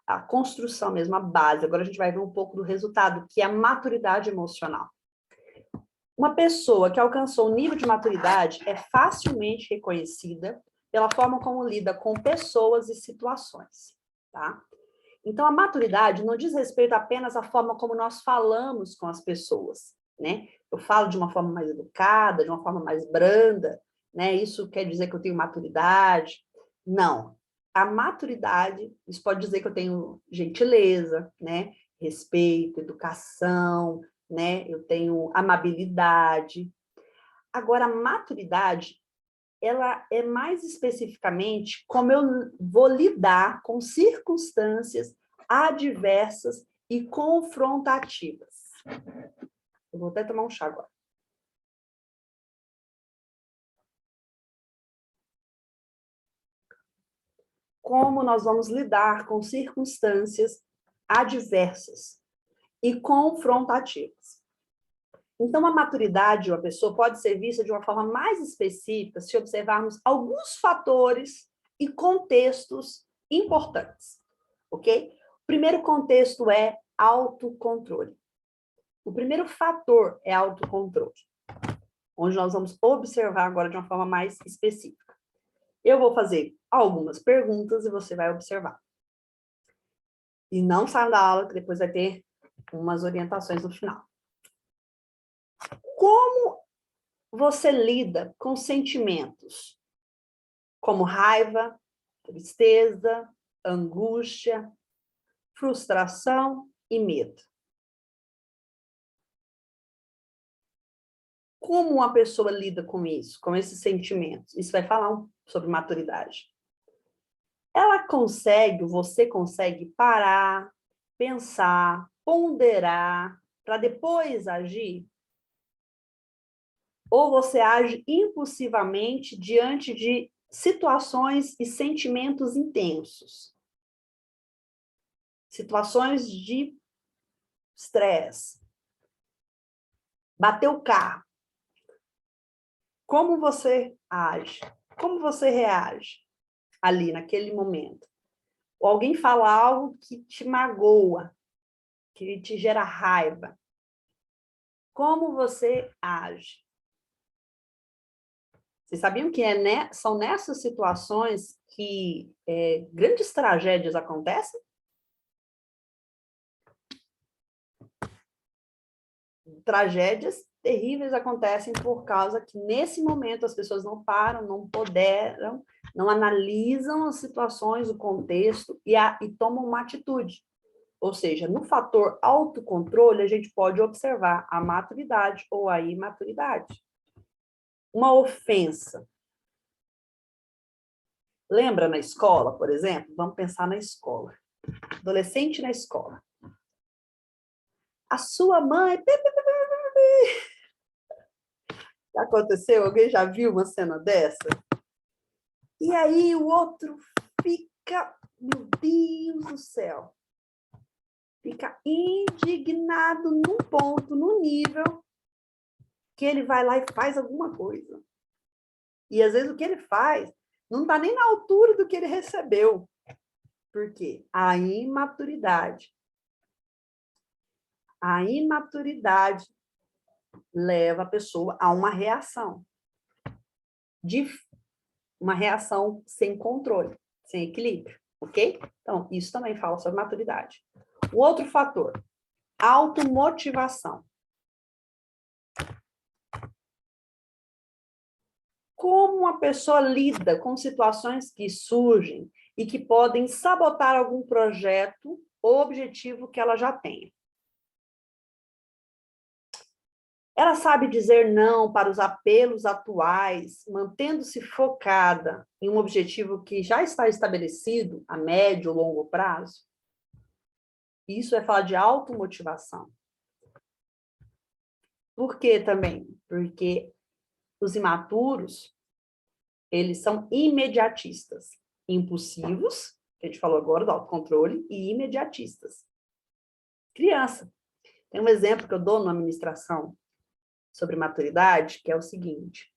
a construção mesmo, a base. Agora a gente vai ver um pouco do resultado, que é a maturidade emocional. Uma pessoa que alcançou o nível de maturidade é facilmente reconhecida pela forma como lida com pessoas e situações, tá? Então, a maturidade não diz respeito apenas à forma como nós falamos com as pessoas, né? Eu falo de uma forma mais educada, de uma forma mais branda, né? Isso quer dizer que eu tenho maturidade? Não. A maturidade, isso pode dizer que eu tenho gentileza, né? Respeito, educação, né? Eu tenho amabilidade. Agora, a maturidade, ela é mais especificamente como eu vou lidar com circunstâncias adversas e confrontativas. Eu vou até tomar um chá agora. Como nós vamos lidar com circunstâncias adversas e confrontativas. Então, a maturidade de uma pessoa pode ser vista de uma forma mais específica se observarmos alguns fatores e contextos importantes, ok? O primeiro contexto é autocontrole. O primeiro fator é autocontrole, onde nós vamos observar agora de uma forma mais específica. Eu vou fazer algumas perguntas e você vai observar. E não saia da aula, que depois vai ter umas orientações no final. Como você lida com sentimentos como raiva, tristeza, angústia, frustração e medo? Como uma pessoa lida com isso, com esses sentimentos? Isso vai falar sobre maturidade. Você consegue parar, pensar, ponderar, para depois agir? Ou você age impulsivamente diante de situações e sentimentos intensos? Situações de estresse. Bateu o carro. Como você age? Como você reage ali, naquele momento? Ou alguém fala algo que te magoa, que te gera raiva. Como você age? Vocês sabiam que são nessas situações que grandes tragédias acontecem? tragédias terríveis acontecem por causa que, nesse momento, as pessoas não param, não ponderam, não analisam as situações, o contexto e tomam uma atitude. Ou seja, no fator autocontrole, a gente pode observar a maturidade ou a imaturidade. Uma ofensa. Lembra na escola, por exemplo? Vamos pensar na escola. Adolescente na escola. A sua mãe... Já aconteceu? Alguém já viu uma cena dessa? E aí o outro fica... Meu Deus do céu! Fica indignado num ponto, num nível, que ele vai lá e faz alguma coisa. E às vezes o que ele faz não está nem na altura do que ele recebeu. Por quê? A imaturidade. A imaturidade leva a pessoa a uma reação. Uma reação sem controle, sem equilíbrio, ok? Então, isso também fala sobre maturidade. O outro fator, automotivação. Como uma pessoa lida com situações que surgem e que podem sabotar algum projeto ou objetivo que ela já tenha. Ela sabe dizer não para os apelos atuais, mantendo-se focada em um objetivo que já está estabelecido a médio ou longo prazo? Isso é falar de automotivação. Por quê também? Porque os imaturos, eles são imediatistas, impulsivos, que a gente falou agora do autocontrole, e imediatistas. Criança. Tem um exemplo que eu dou na administração sobre maturidade, que é o seguinte.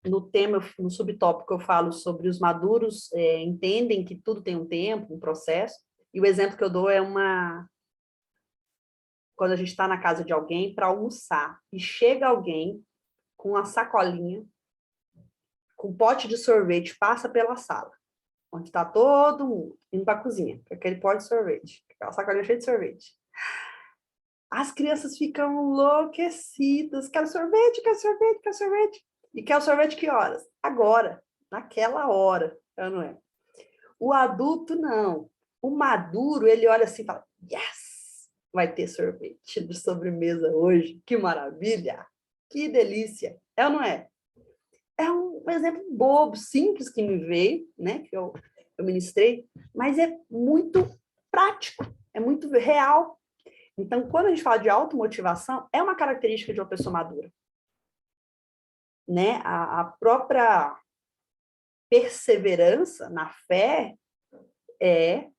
No tema, no subtópico, eu falo sobre os maduros entendem que tudo tem um tempo, um processo, e o exemplo que eu dou é quando a gente está na casa de alguém para almoçar, e chega alguém com uma sacolinha, com um pote de sorvete, passa pela sala, onde está todo mundo, indo para a cozinha, com aquele pote de sorvete, aquela sacolinha cheia de sorvete. As crianças ficam enlouquecidas, quero sorvete, quero sorvete, quero sorvete. E quer o sorvete que horas? Agora, naquela hora, não é? O adulto, não. O maduro, ele olha assim e fala, yes, vai ter sorvete de sobremesa hoje, que maravilha, que delícia. É ou não é? É um exemplo bobo, simples que me veio, né, que eu ministrei, mas é muito prático, é muito real. Então, quando a gente fala de automotivação, é uma característica de uma pessoa madura. Né? A própria perseverança na fé é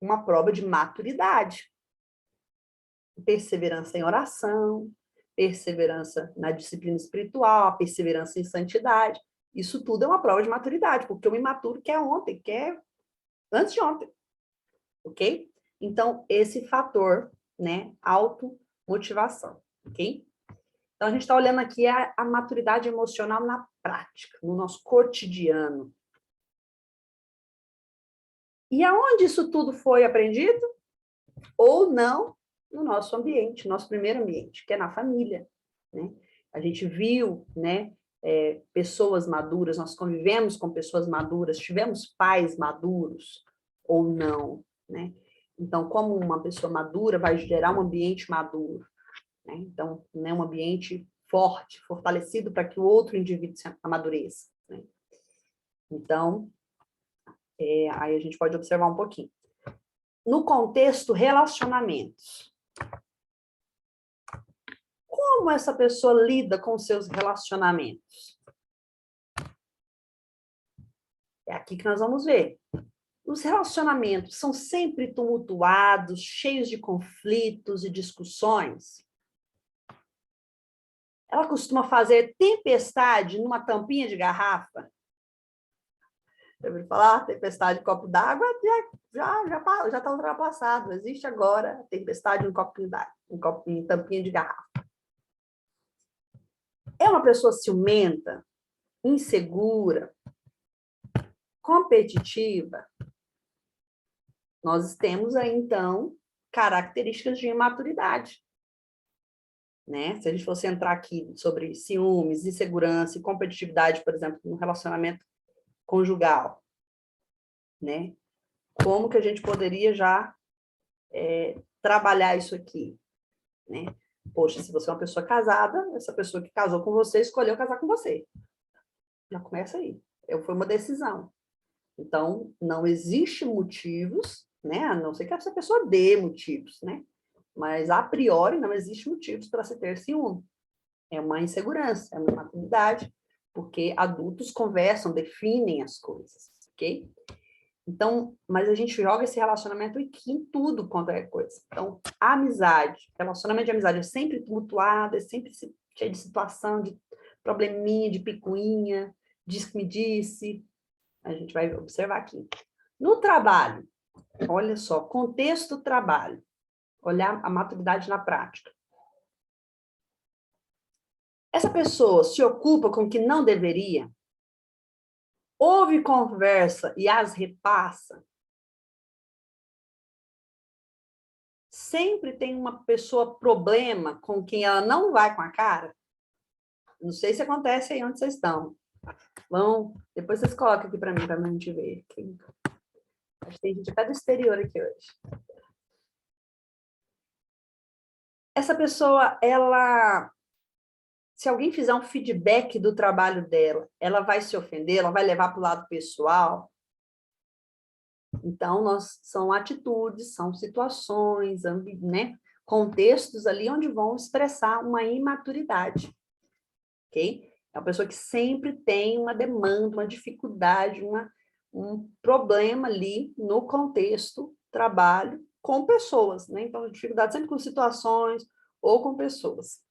uma prova de maturidade. Perseverança em oração, perseverança na disciplina espiritual, perseverança em santidade. Isso tudo é uma prova de maturidade, porque o imaturo quer ontem, quer antes de ontem. Ok? Então, esse fator, né? Automotivação. Ok? Então, a gente está olhando aqui a maturidade emocional na prática, no nosso cotidiano. E aonde isso tudo foi aprendido? Ou não, no nosso ambiente, nosso primeiro ambiente, que é na família. Né? A gente viu, né, pessoas maduras, nós convivemos com pessoas maduras, tivemos pais maduros ou não. Né? Então, como uma pessoa madura vai gerar um ambiente maduro. Né? Então, né, um ambiente forte, fortalecido para que o outro indivíduo se amadureça. Né? Então, aí a gente pode observar um pouquinho. No contexto relacionamentos, como essa pessoa lida com seus relacionamentos? É aqui que nós vamos ver. Os relacionamentos são sempre tumultuados, cheios de conflitos e discussões. Ela costuma fazer tempestade numa tampinha de garrafa. Já ouviu falar? Tempestade em copo d'água já está ultrapassado. Existe agora tempestade em copinho d'água, em tampinha de garrafa. É uma pessoa ciumenta, insegura, competitiva. Nós temos aí, então, características de imaturidade. né? Se a gente fosse entrar aqui sobre ciúmes, insegurança e competitividade, por exemplo, no relacionamento conjugal, né? Como que a gente poderia já trabalhar isso aqui, né? Poxa, se você é uma pessoa casada, essa pessoa que casou com você escolheu casar com você. Já começa aí. Foi uma decisão. Então, não existe motivos, né? A não ser que essa pessoa dê motivos, né? Mas, a priori, não existe motivos para se ter ciúme. É uma insegurança, é uma imaturidade, porque adultos conversam, definem as coisas, ok? Então, mas a gente joga esse relacionamento aqui em tudo quanto é coisa. Então, a amizade, relacionamento de amizade é sempre tumultuado, é sempre cheio de situação, de probleminha, de picuinha, diz que me disse. A gente vai observar aqui. No trabalho, olha só, contexto trabalho. Olhar a maturidade na prática. Essa pessoa se ocupa com o que não deveria? Ouve conversa e as repassa? Sempre tem uma pessoa problema com quem ela não vai com a cara? Não sei se acontece aí onde vocês estão. Bom, depois vocês colocam aqui para mim, para a gente ver. Acho que tem gente até do exterior aqui hoje. Essa pessoa, ela... Se alguém fizer um feedback do trabalho dela, ela vai se ofender, ela vai levar para o lado pessoal. Então, são atitudes, são situações, né? Contextos ali onde vão expressar uma imaturidade. Ok? É uma pessoa que sempre tem uma demanda, uma dificuldade, um problema ali no contexto trabalho com pessoas, né? Então, dificuldade sempre com situações ou com pessoas.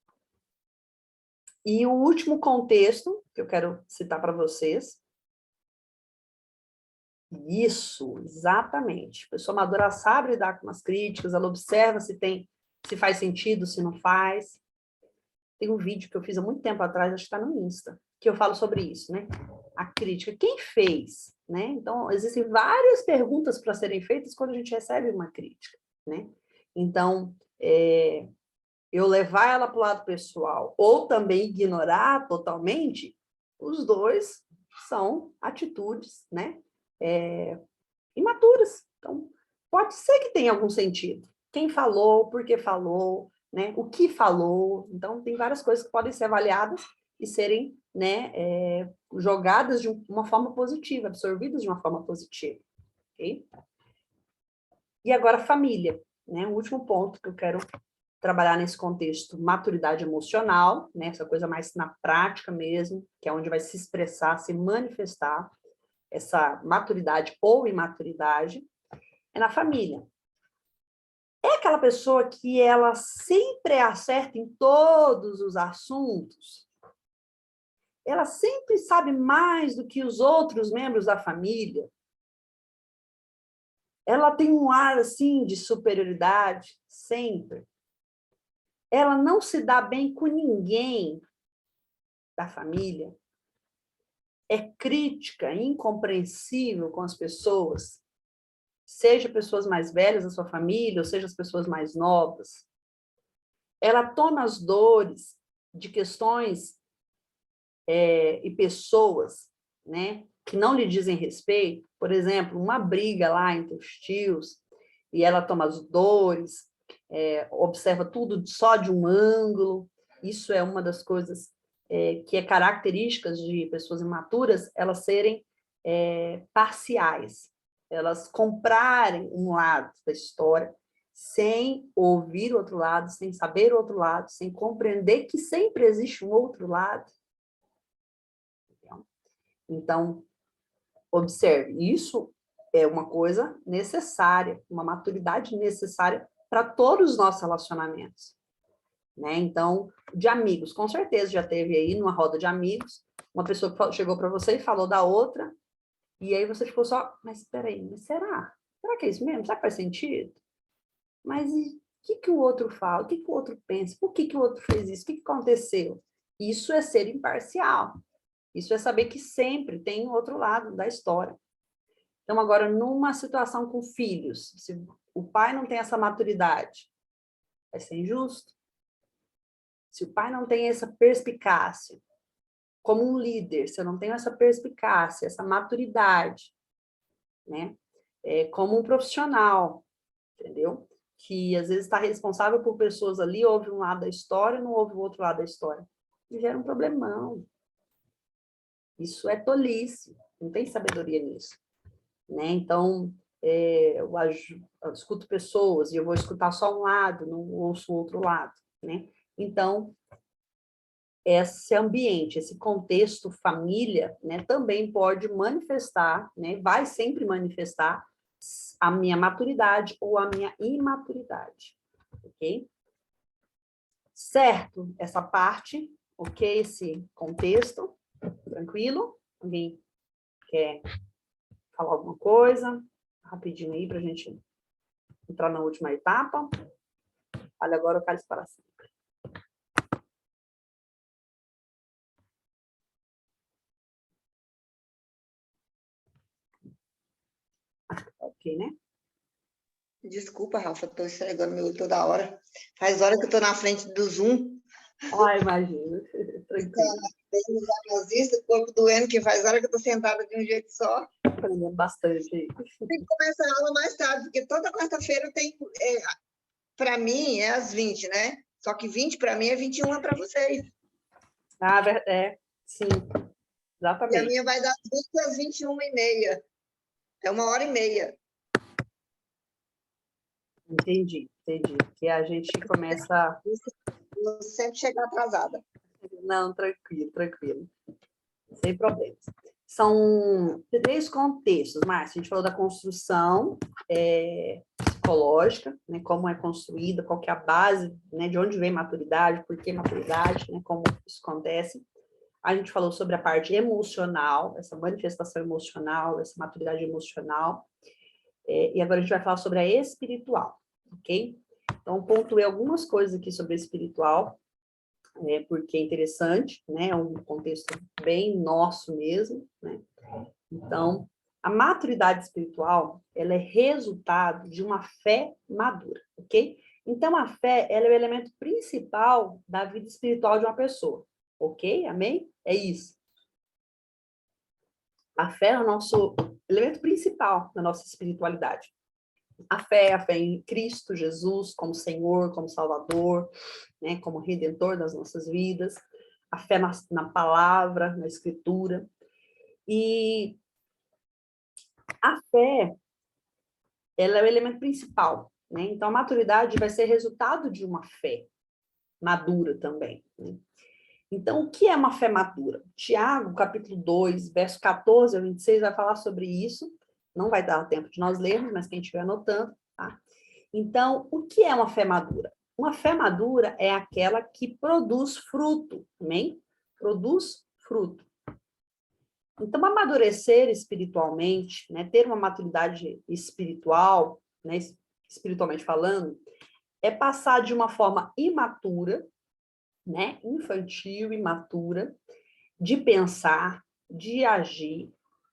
E o último contexto que eu quero citar para vocês. Isso, exatamente. A pessoa madura sabe lidar com as críticas, ela observa se faz sentido, se não faz. Tem um vídeo que eu fiz há muito tempo atrás, acho que está no Insta, que eu falo sobre isso, né? A crítica. Quem fez? Né? Então, existem várias perguntas para serem feitas quando a gente recebe uma crítica, né? Então, eu levar ela para o lado pessoal ou também ignorar totalmente, os dois são atitudes, né? Imaturas. Então, pode ser que tenha algum sentido. Quem falou, por que falou, né? O que falou. Então, tem várias coisas que podem ser avaliadas e serem, né, jogadas de uma forma positiva, absorvidas de uma forma positiva. Okay? E agora, família. Né? O último ponto que eu quero trabalhar nesse contexto, maturidade emocional, né? Essa coisa mais na prática mesmo, que é onde vai se expressar, se manifestar essa maturidade ou imaturidade, é na família. É aquela pessoa que ela sempre acerta em todos os assuntos? Ela sempre sabe mais do que os outros membros da família? Ela tem um ar, assim, de superioridade, sempre? Ela não se dá bem com ninguém da família? É crítica, incompreensível com as pessoas? Seja pessoas mais velhas da sua família, ou seja as pessoas mais novas? Ela toma as dores de questões e pessoas, né, que não lhe dizem respeito, por exemplo, uma briga lá entre os tios, e ela toma as dores, observa tudo só de um ângulo. Isso é uma das coisas que é características de pessoas imaturas, elas serem parciais, elas comprarem um lado da história, sem ouvir o outro lado, sem saber o outro lado, sem compreender que sempre existe um outro lado. Então, observe, isso é uma coisa necessária, uma maturidade necessária para todos os nossos relacionamentos. Né? Então, de amigos, com certeza já teve aí numa roda de amigos, uma pessoa que chegou para você e falou da outra, e aí você ficou só, mas espera aí, mas será? Será que é isso mesmo? Será que faz sentido? Mas o que o outro fala? O que o outro pensa? Por que o outro fez isso? O que aconteceu? Isso é ser imparcial. Isso é saber que sempre tem um outro lado da história. Então, agora, numa situação com filhos, se o pai não tem essa maturidade, vai ser injusto. Se o pai não tem essa perspicácia, como um líder, se eu não tenho essa perspicácia, essa maturidade, né? Como um profissional, entendeu? Que às vezes está responsável por pessoas ali, ouve um lado da história, não ouve o outro lado da história. E gera um problemão. Isso é tolice, não tem sabedoria nisso, né? Então, eu escuto pessoas e eu vou escutar só um lado, não ouço o outro lado, né? Então, esse ambiente, esse contexto família, né, também pode manifestar, né, vai sempre manifestar a minha maturidade ou a minha imaturidade, ok? Certo, essa parte, ok? Esse contexto, tranquilo? Alguém quer falar alguma coisa? Rapidinho aí para a gente entrar na última etapa. Olha, agora o cálice para sempre. Ok, né? Desculpa, Rafa, estou esfregando meu olho toda hora. Faz hora que eu estou na frente do Zoom. Ah, imagino. Tranquilo. O corpo doendo, que faz hora que eu estou sentada de um jeito só. Aprendendo bastante aí. Tem que começar a aula mais tarde, porque toda quarta-feira tem... para mim, é às 20, né? Só que 20 para mim é 21 para vocês. Ah, sim, E a exatamente. minha vai das 20 às 21h30. É 1h30. Entendi. Que a gente começa... Eu sempre chegar atrasada. Não, tranquilo. Sem problemas. São 3 contextos, Márcia. A gente falou da construção psicológica, né, como é construída, qual que é a base, né, de onde vem maturidade, por que maturidade, né, como isso acontece. A gente falou sobre a parte emocional, essa manifestação emocional, essa maturidade emocional. E agora a gente vai falar sobre a espiritual, ok? Então, pontuei algumas coisas aqui sobre a espiritual, porque é interessante, né? É um contexto bem nosso mesmo, né? Então, a maturidade espiritual, ela é resultado de uma fé madura, ok? Então, a fé, ela é o elemento principal da vida espiritual de uma pessoa, ok? Amém? É isso. A fé é o nosso elemento principal da nossa espiritualidade. A fé em Cristo Jesus como Senhor, como Salvador, né, como Redentor das nossas vidas, a fé na palavra, na Escritura. E a fé, ela é o elemento principal, né? Então, a maturidade vai ser resultado de uma fé madura também, né? Então, o que é uma fé madura? Tiago, capítulo 2, verso 14 a 26, vai falar sobre isso. Não vai dar tempo de nós lermos, mas quem estiver anotando, tá? Então, o que é uma fé madura? Uma fé madura é aquela que produz fruto, amém? Produz fruto. Então, amadurecer espiritualmente, né, ter uma maturidade espiritual, né, espiritualmente falando, é passar de uma forma imatura, né, infantil, imatura, de pensar, de agir,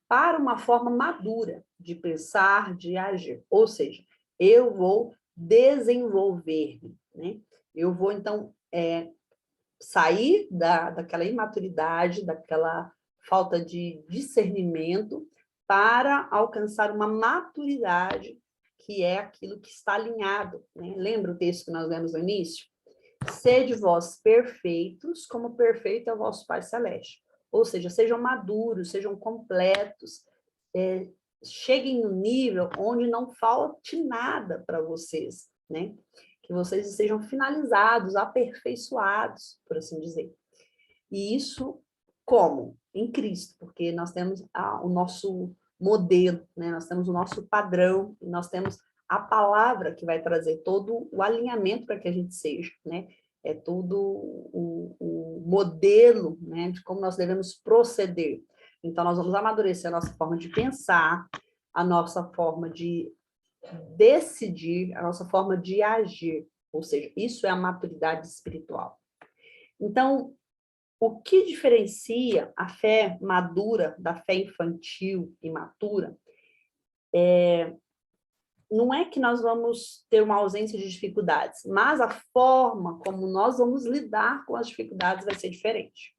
para uma forma madura de pensar, de agir. Ou seja, eu vou desenvolver-me, né? Eu vou, então, sair daquela imaturidade, daquela falta de discernimento, para alcançar uma maturidade, que é aquilo que está alinhado, né? Lembra o texto que nós lemos no início? Sede vós perfeitos, como perfeito é o vosso Pai Celeste. Ou seja, sejam maduros, sejam completos, cheguem no nível onde não falte nada para vocês, né? Que vocês sejam finalizados, aperfeiçoados, por assim dizer. E isso como? Em Cristo, porque nós temos o nosso modelo, né? Nós temos o nosso padrão, e nós temos a palavra que vai trazer todo o alinhamento para que a gente seja, né? É todo o modelo, né, de como nós devemos proceder. Então, nós vamos amadurecer a nossa forma de pensar, a nossa forma de decidir, a nossa forma de agir. Ou seja, isso é a maturidade espiritual. Então, o que diferencia a fé madura da fé infantil, imatura, não é que nós vamos ter uma ausência de dificuldades, mas a forma como nós vamos lidar com as dificuldades vai ser diferente,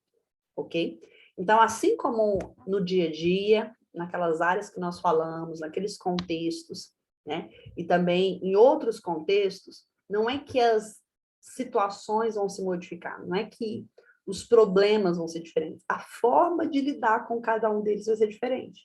ok? Então, assim como no dia a dia, naquelas áreas que nós falamos, naqueles contextos, né? E também em outros contextos, não é que as situações vão se modificar, não é que os problemas vão ser diferentes. A forma de lidar com cada um deles vai ser diferente.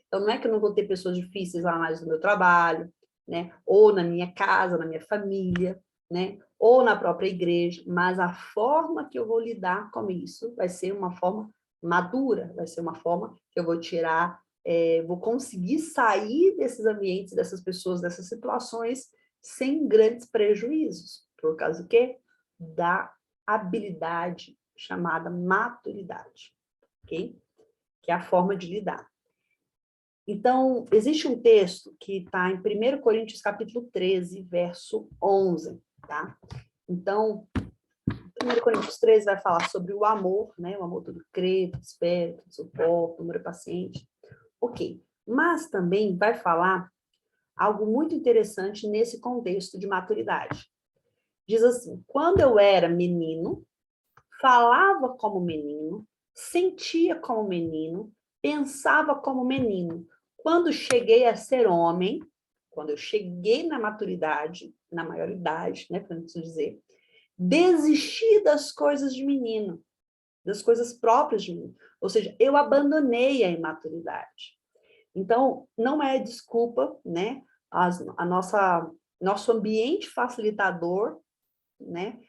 Então, não é que eu não vou ter pessoas difíceis lá mais no meu trabalho, né? Ou na minha casa, na minha família, né? Ou na própria igreja, mas a forma que eu vou lidar com isso vai ser uma forma madura, vai ser uma forma que eu vou tirar, vou conseguir sair desses ambientes, dessas pessoas, dessas situações, sem grandes prejuízos. Por causa do quê? Da habilidade chamada maturidade, ok? Que é a forma de lidar. Então, existe um texto que está em 1 Coríntios, capítulo 13, verso 11, tá? Então, 1 Coríntios 13 vai falar sobre o amor, né? O amor tudo crê, tudo espera, tudo suporta, o amor é paciente. Ok. Mas também vai falar algo muito interessante nesse contexto de maturidade. Diz assim, quando eu era menino, falava como menino, sentia como menino, pensava como menino. Quando cheguei a ser homem, quando eu cheguei na maturidade, na maioridade, né, para dizer, desisti das coisas de menino, das coisas próprias de mim. Ou seja, eu abandonei a imaturidade. Então, não é desculpa, né? Nosso ambiente facilitador, né?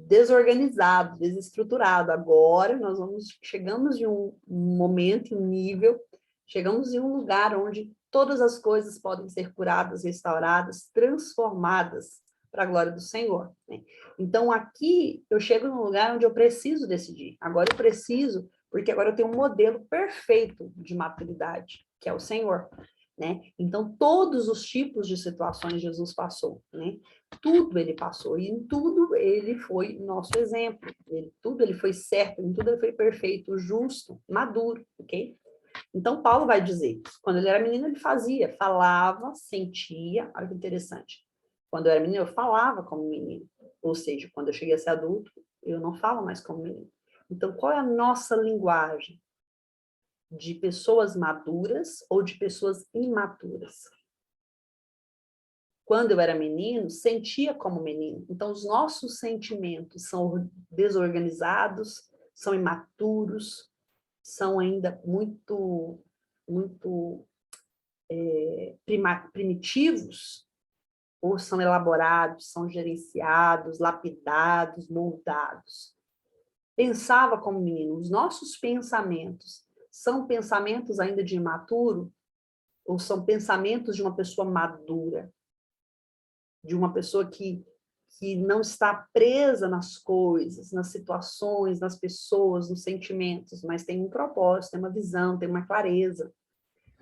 Desorganizado, desestruturado. Agora nós chegamos em um momento, um nível, chegamos em um lugar onde todas as coisas podem ser curadas, restauradas, transformadas para a glória do Senhor, né? Então aqui eu chego num lugar onde eu preciso decidir. Agora eu preciso, porque agora eu tenho um modelo perfeito de maturidade, que é o Senhor, né? Então todos os tipos de situações Jesus passou, né? Tudo ele passou, e em tudo ele foi nosso exemplo, tudo ele foi certo, em tudo ele foi perfeito, justo, maduro, ok? Então, Paulo vai dizer, quando ele era menino, ele fazia, falava, sentia, olha que interessante. Quando eu era menino, eu falava como menino, ou seja, quando eu cheguei a ser adulto, eu não falo mais como menino. Então, qual é a nossa linguagem? De pessoas maduras ou de pessoas imaturas? Quando eu era menino, sentia como menino. Então, os nossos sentimentos são desorganizados, são imaturos, são ainda muito primitivos, ou são elaborados, são gerenciados, lapidados, moldados. Pensava como menino. Os nossos pensamentos são pensamentos ainda de imaturo ou são pensamentos de uma pessoa madura? De uma pessoa que não está presa nas coisas, nas situações, nas pessoas, nos sentimentos, mas tem um propósito, tem uma visão, tem uma clareza,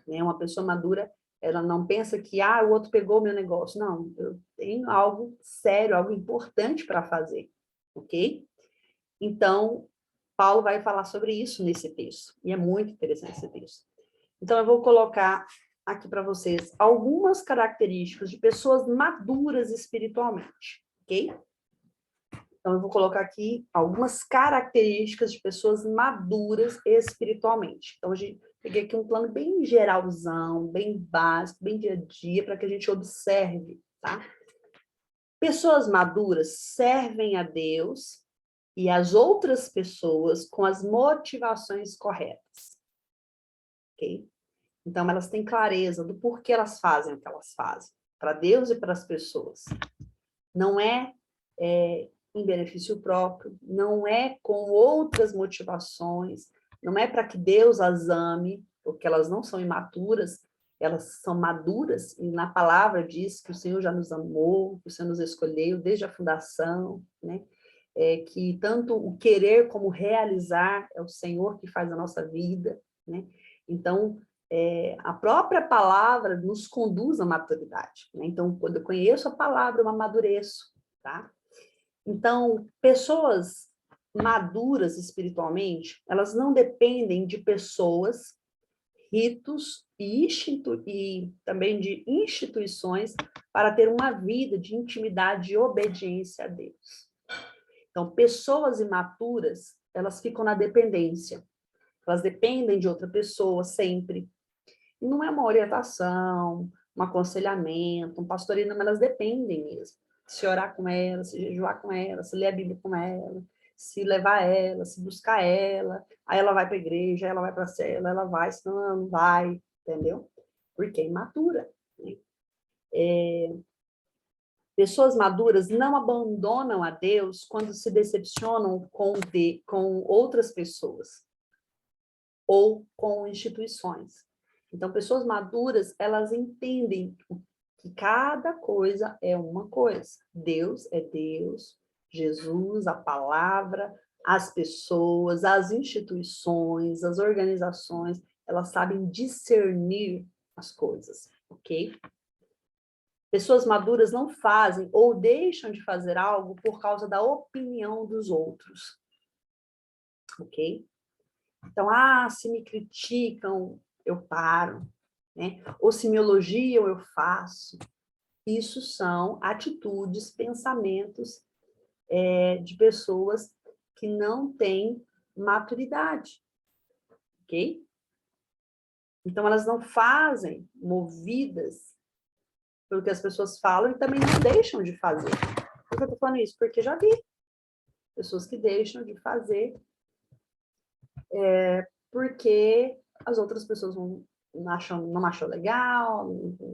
né? Uma pessoa madura, ela não pensa que, o outro pegou o meu negócio. Não, eu tenho algo sério, algo importante para fazer, ok? Então, Paulo vai falar sobre isso nesse texto, e é muito interessante esse texto. Então, eu vou colocar aqui para vocês algumas características de pessoas maduras espiritualmente, ok? Então, eu vou colocar aqui algumas características de pessoas maduras espiritualmente. Então, eu peguei aqui um plano bem geralzão, bem básico, bem dia a dia, para que a gente observe, tá? Pessoas maduras servem a Deus e as outras pessoas com as motivações corretas, ok? Então, elas têm clareza do porquê elas fazem o que elas fazem, para Deus e para as pessoas. Não é, em benefício próprio, não é com outras motivações, não é para que Deus as ame, porque elas não são imaturas, elas são maduras, e na palavra diz que o Senhor já nos amou, que o Senhor nos escolheu desde a fundação, né? Que tanto o querer como o realizar é o Senhor que faz a nossa vida, né? Então, a própria palavra nos conduz à maturidade, né? Então, quando eu conheço a palavra, eu amadureço, tá? Então, pessoas maduras espiritualmente, elas não dependem de pessoas ritos e também de instituições para ter uma vida de intimidade e obediência a Deus. Então, pessoas imaturas, elas ficam na dependência. Elas dependem de outra pessoa sempre. E não é uma orientação, um aconselhamento, um pastoreio, mas elas dependem mesmo. Se orar com ela, se jejuar com ela, se ler a Bíblia com ela, se levar ela, se buscar ela. Aí ela vai para a igreja, aí ela vai para a cela, ela vai, senão ela não vai, entendeu? Porque é imatura. Né? Pessoas maduras não abandonam a Deus quando se decepcionam com outras pessoas ou com instituições. Então, pessoas maduras, elas entendem que cada coisa é uma coisa. Deus é Deus, Jesus, a palavra, as pessoas, as instituições, as organizações, elas sabem discernir as coisas, ok? Pessoas maduras não fazem ou deixam de fazer algo por causa da opinião dos outros, ok? Então, se me criticam, eu paro, né? Ou se me elogiam, eu faço. Isso são atitudes, pensamentos de pessoas que não têm maturidade, ok? Então, elas não fazem movidas pelo que as pessoas falam e também não deixam de fazer. Por que eu estou falando isso? Porque já vi pessoas que deixam de fazer porque as outras pessoas não acham legal,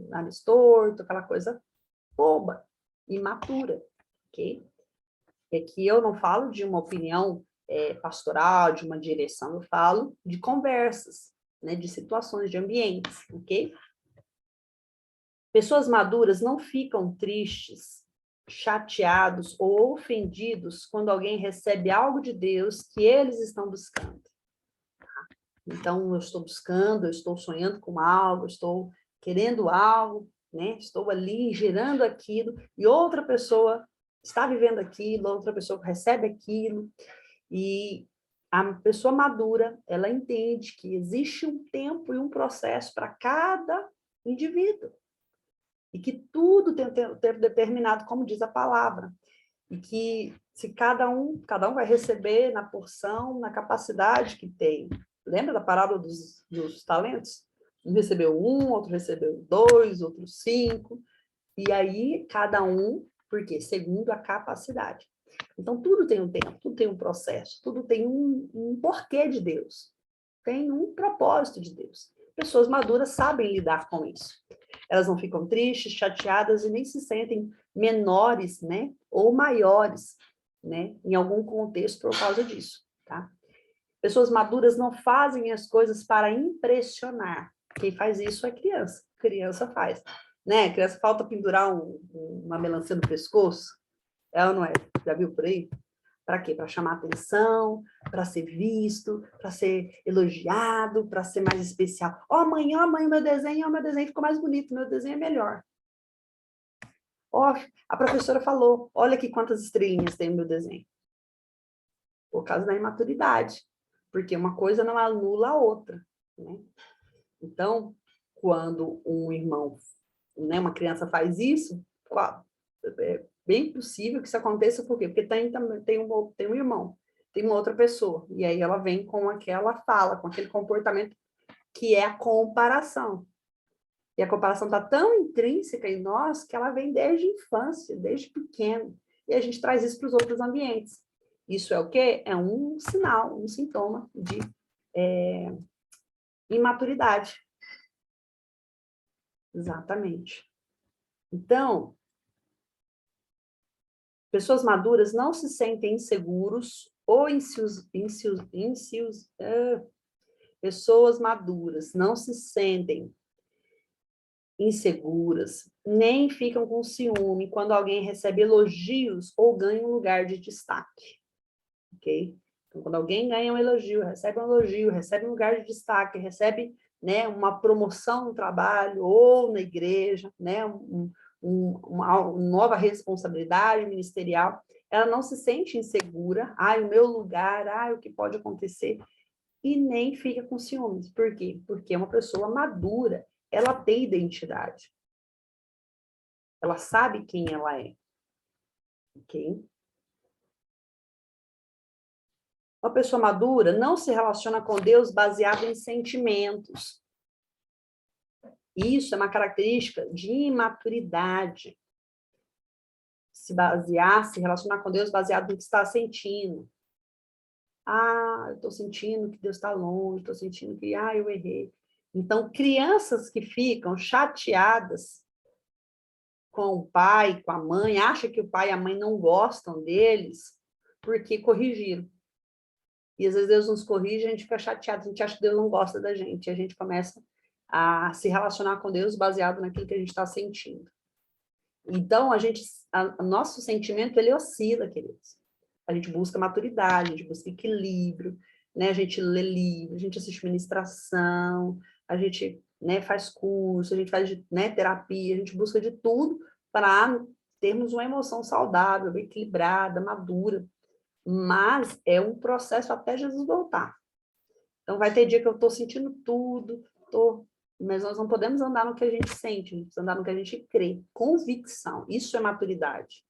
nariz torto, aquela coisa boba, imatura, ok? É que eu não falo de uma opinião pastoral, de uma direção, eu falo de conversas, né, de situações, de ambientes, ok? Pessoas maduras não ficam tristes, chateados ou ofendidos quando alguém recebe algo de Deus que eles estão buscando. Então, eu estou buscando, eu estou sonhando com algo, eu estou querendo algo, né? Estou ali gerando aquilo, e outra pessoa está vivendo aquilo, outra pessoa recebe aquilo, e a pessoa madura, ela entende que existe um tempo e um processo para cada indivíduo, e que tudo tem um tempo determinado, como diz a palavra, e que se cada um vai receber na porção, na capacidade que tem. Lembra da parábola dos talentos? Um recebeu 1, outro recebeu 2, outro 5, e aí cada um, porque segundo a capacidade. Então tudo tem um tempo, tudo tem um processo, tudo tem um porquê de Deus, tem um propósito de Deus. Pessoas maduras sabem lidar com isso. Elas não ficam tristes, chateadas e nem se sentem menores, né, ou maiores, né, em algum contexto por causa disso, tá? Pessoas maduras não fazem as coisas para impressionar. Quem faz isso é criança. Criança faz, né? Criança falta pendurar uma melancia no pescoço. Ela não é? Já viu por aí? Para quê? Para chamar atenção, para ser visto, para ser elogiado, para ser mais especial. Ó, mãe, o meu desenho ficou mais bonito, meu desenho é melhor. Ó, a professora falou, olha aqui quantas estrelinhas tem no meu desenho. Por causa da imaturidade, porque uma coisa não anula a outra, né? Então, quando um irmão, né, uma criança faz isso, é bem possível que isso aconteça, por quê? Porque tem um irmão, tem uma outra pessoa, e aí ela vem com aquela fala, com aquele comportamento que é a comparação. E a comparação está tão intrínseca em nós que ela vem desde a infância, desde pequeno, e a gente traz isso para os outros ambientes. Isso é o quê? É um sinal, um sintoma de imaturidade. Exatamente. Então, pessoas maduras não se sentem inseguros ou pessoas maduras não se sentem inseguras, nem ficam com ciúme quando alguém recebe elogios ou ganha um lugar de destaque, ok? Então, quando alguém ganha um elogio, recebe um lugar de destaque, recebe, né, uma promoção no trabalho ou na igreja, né, uma nova responsabilidade ministerial, ela não se sente insegura, o meu lugar, o que pode acontecer. e nem fica com ciúmes. Por quê? Porque é uma pessoa madura, ela tem identidade. Ela sabe quem ela é. Ok? Uma pessoa madura não se relaciona com Deus baseado em sentimentos. Isso é uma característica de imaturidade. Se relacionar com Deus baseado no que está sentindo. Ah, eu estou sentindo que Deus está longe, estou sentindo que, eu errei. Então, crianças que ficam chateadas com o pai, com a mãe, acham que o pai e a mãe não gostam deles porque corrigiram. E às vezes Deus nos corrige e a gente fica chateado, a gente acha que Deus não gosta da gente, e a gente começa a se relacionar com Deus baseado naquilo que a gente está sentindo. Então, nosso sentimento, ele oscila, queridos. A gente busca maturidade, a gente busca equilíbrio, né? A gente lê livro, a gente assiste ministração, a gente, né, faz curso, a gente faz, né, terapia, a gente busca de tudo para termos uma emoção saudável, equilibrada, madura. Mas é um processo até Jesus voltar. Então, vai ter dia que eu estou sentindo tudo, mas nós não podemos andar no que a gente sente, a gente precisa andar no que a gente crê. Convicção, isso é maturidade.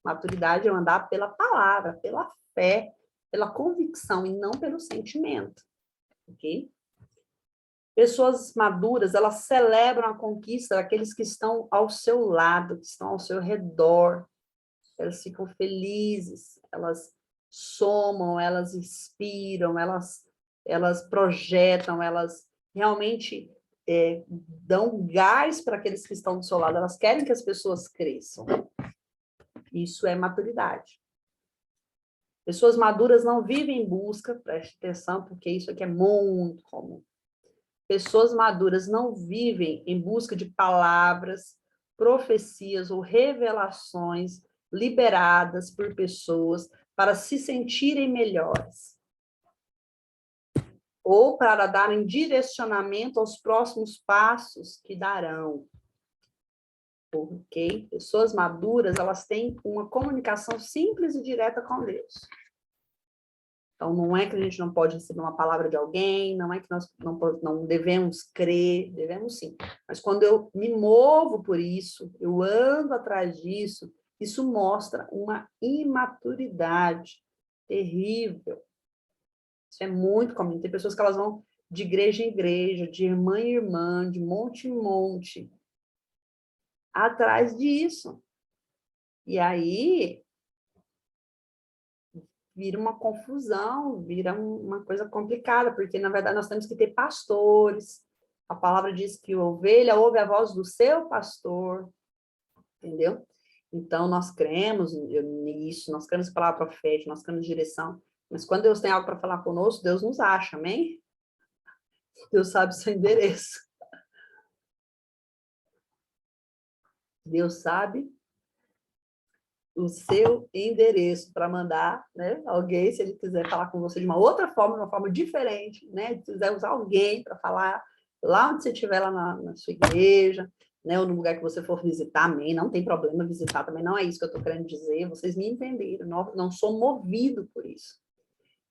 Maturidade é andar pela palavra, pela fé, pela convicção e não pelo sentimento. Ok? Pessoas maduras, elas celebram a conquista daqueles que estão ao seu lado, que estão ao seu redor. Elas ficam felizes, elas somam, elas inspiram, elas projetam, elas realmente dão gás para aqueles que estão do seu lado. Elas querem que as pessoas cresçam. Isso é maturidade. Pessoas maduras não vivem em busca, preste atenção, porque isso aqui é muito comum. Pessoas maduras não vivem em busca de palavras, profecias ou revelações liberadas por pessoas para se sentirem melhores ou para darem direcionamento aos próximos passos que darão. Ok? Pessoas maduras, elas têm uma comunicação simples e direta com Deus. Então, não é que a gente não pode receber uma palavra de alguém, não é que nós não devemos crer, devemos sim. Mas quando eu me movo por isso, eu ando atrás disso, isso mostra uma imaturidade terrível. Isso é muito comum. Tem pessoas que elas vão de igreja em igreja, de irmã em irmã, de monte em monte, atrás disso. E aí vira uma confusão, vira uma coisa complicada, porque, na verdade, nós temos que ter pastores. A palavra diz que a ovelha ouve a voz do seu pastor, entendeu? Então, nós cremos nisso, nós cremos em palavra profética, nós cremos em direção, mas quando Deus tem algo para falar conosco, Deus nos acha, amém? Deus sabe o seu endereço. Deus sabe o seu endereço para mandar, né, alguém, se ele quiser falar com você de uma outra forma, de uma forma diferente, né, se quiser usar alguém para falar lá onde você estiver, lá na sua igreja, né, ou no lugar que você for visitar, amém, não tem problema visitar também, não é isso que eu estou querendo dizer, vocês me entenderam, não sou movido por isso.